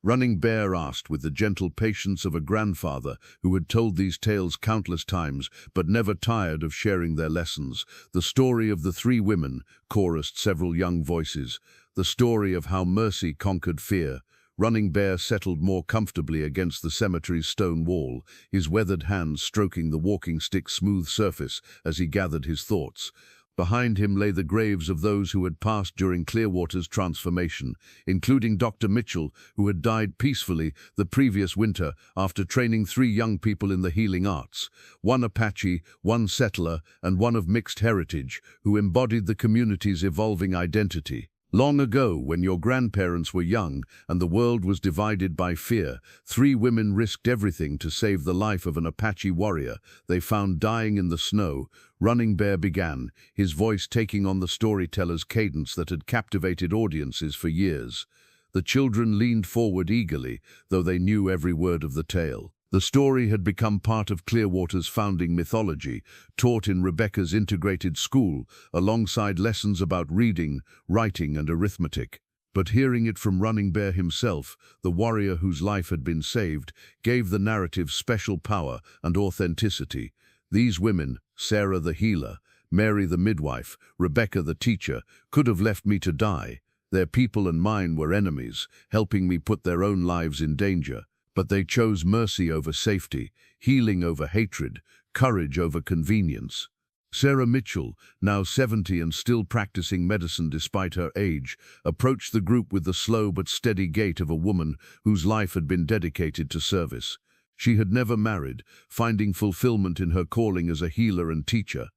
Running Bear asked with the gentle patience of a grandfather who had told these tales countless times but never tired of sharing their lessons. "The story of the three women," chorused several young voices. "The story of how mercy conquered fear." Running Bear settled more comfortably against the cemetery's stone wall, his weathered hands stroking the walking stick's smooth surface as he gathered his thoughts. Behind him lay the graves of those who had passed during Clearwater's transformation, including Dr. Mitchell, who had died peacefully the previous winter after training 3 young people in the healing arts, one Apache, one settler, and one of mixed heritage, who embodied the community's evolving identity. "Long ago, when your grandparents were young and the world was divided by fear, 3 women risked everything to save the life of an Apache warrior they found dying in the snow." Running Bear began, his voice taking on the storyteller's cadence that had captivated audiences for years. The children leaned forward eagerly, though they knew every word of the tale. The story had become part of Clearwater's founding mythology, taught in Rebecca's integrated school, alongside lessons about reading, writing, and arithmetic. But hearing it from Running Bear himself, the warrior whose life had been saved, gave the narrative special power and authenticity. These women, Sarah the healer, Mary the midwife, Rebecca the teacher, could have left me to die. Their people and mine were enemies, helping me put their own lives in danger. But they chose mercy over safety, healing over hatred, courage over convenience. Sarah Mitchell, now 70 and still practicing medicine despite her age, approached the group with the slow but steady gait of a woman whose life had been dedicated to service. She had never married, finding fulfillment in her calling as a healer and teacher.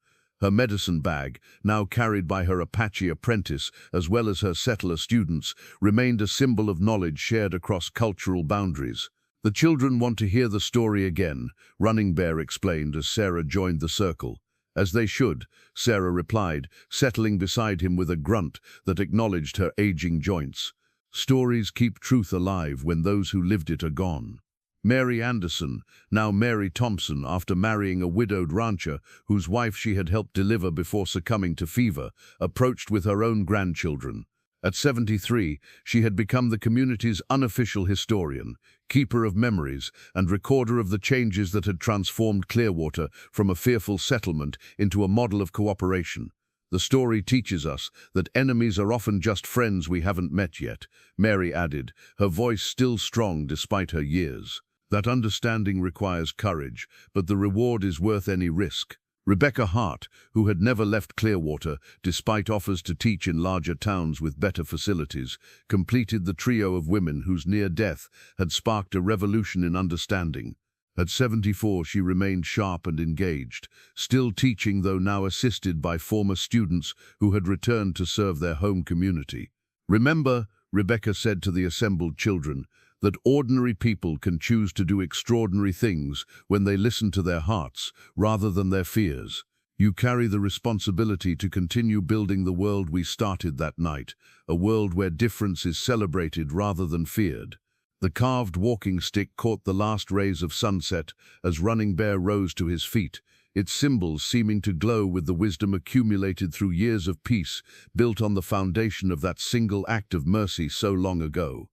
Her medicine bag, now carried by her Apache apprentice as well as her settler students, remained a symbol of knowledge shared across cultural boundaries. "The children want to hear the story again," Running Bear explained as Sarah joined the circle. "As they should," Sarah replied, settling beside him with a grunt that acknowledged her aging joints. "Stories keep truth alive when those who lived it are gone." Mary Anderson, now Mary Thompson, after marrying a widowed rancher whose wife she had helped deliver before succumbing to fever, approached with her own grandchildren. At 73, she had become the community's unofficial historian, keeper of memories, and recorder of the changes that had transformed Clearwater from a fearful settlement into a model of cooperation. "The story teaches us that enemies are often just friends we haven't met yet," Mary added, her voice still strong despite her years. "That understanding requires courage, but the reward is worth any risk." Rebecca Hart, who had never left Clearwater, despite offers to teach in larger towns with better facilities, completed the trio of women whose near death had sparked a revolution in understanding. At 74, she remained sharp and engaged, still teaching though now assisted by former students who had returned to serve their home community. "Remember," Rebecca said to the assembled children, "that ordinary people can choose to do extraordinary things when they listen to their hearts rather than their fears. You carry the responsibility to continue building the world we started that night, a world where difference is celebrated rather than feared." The carved walking stick caught the last rays of sunset as Running Bear rose to his feet, its symbols seeming to glow with the wisdom accumulated through years of peace, built on the foundation of that single act of mercy so long ago.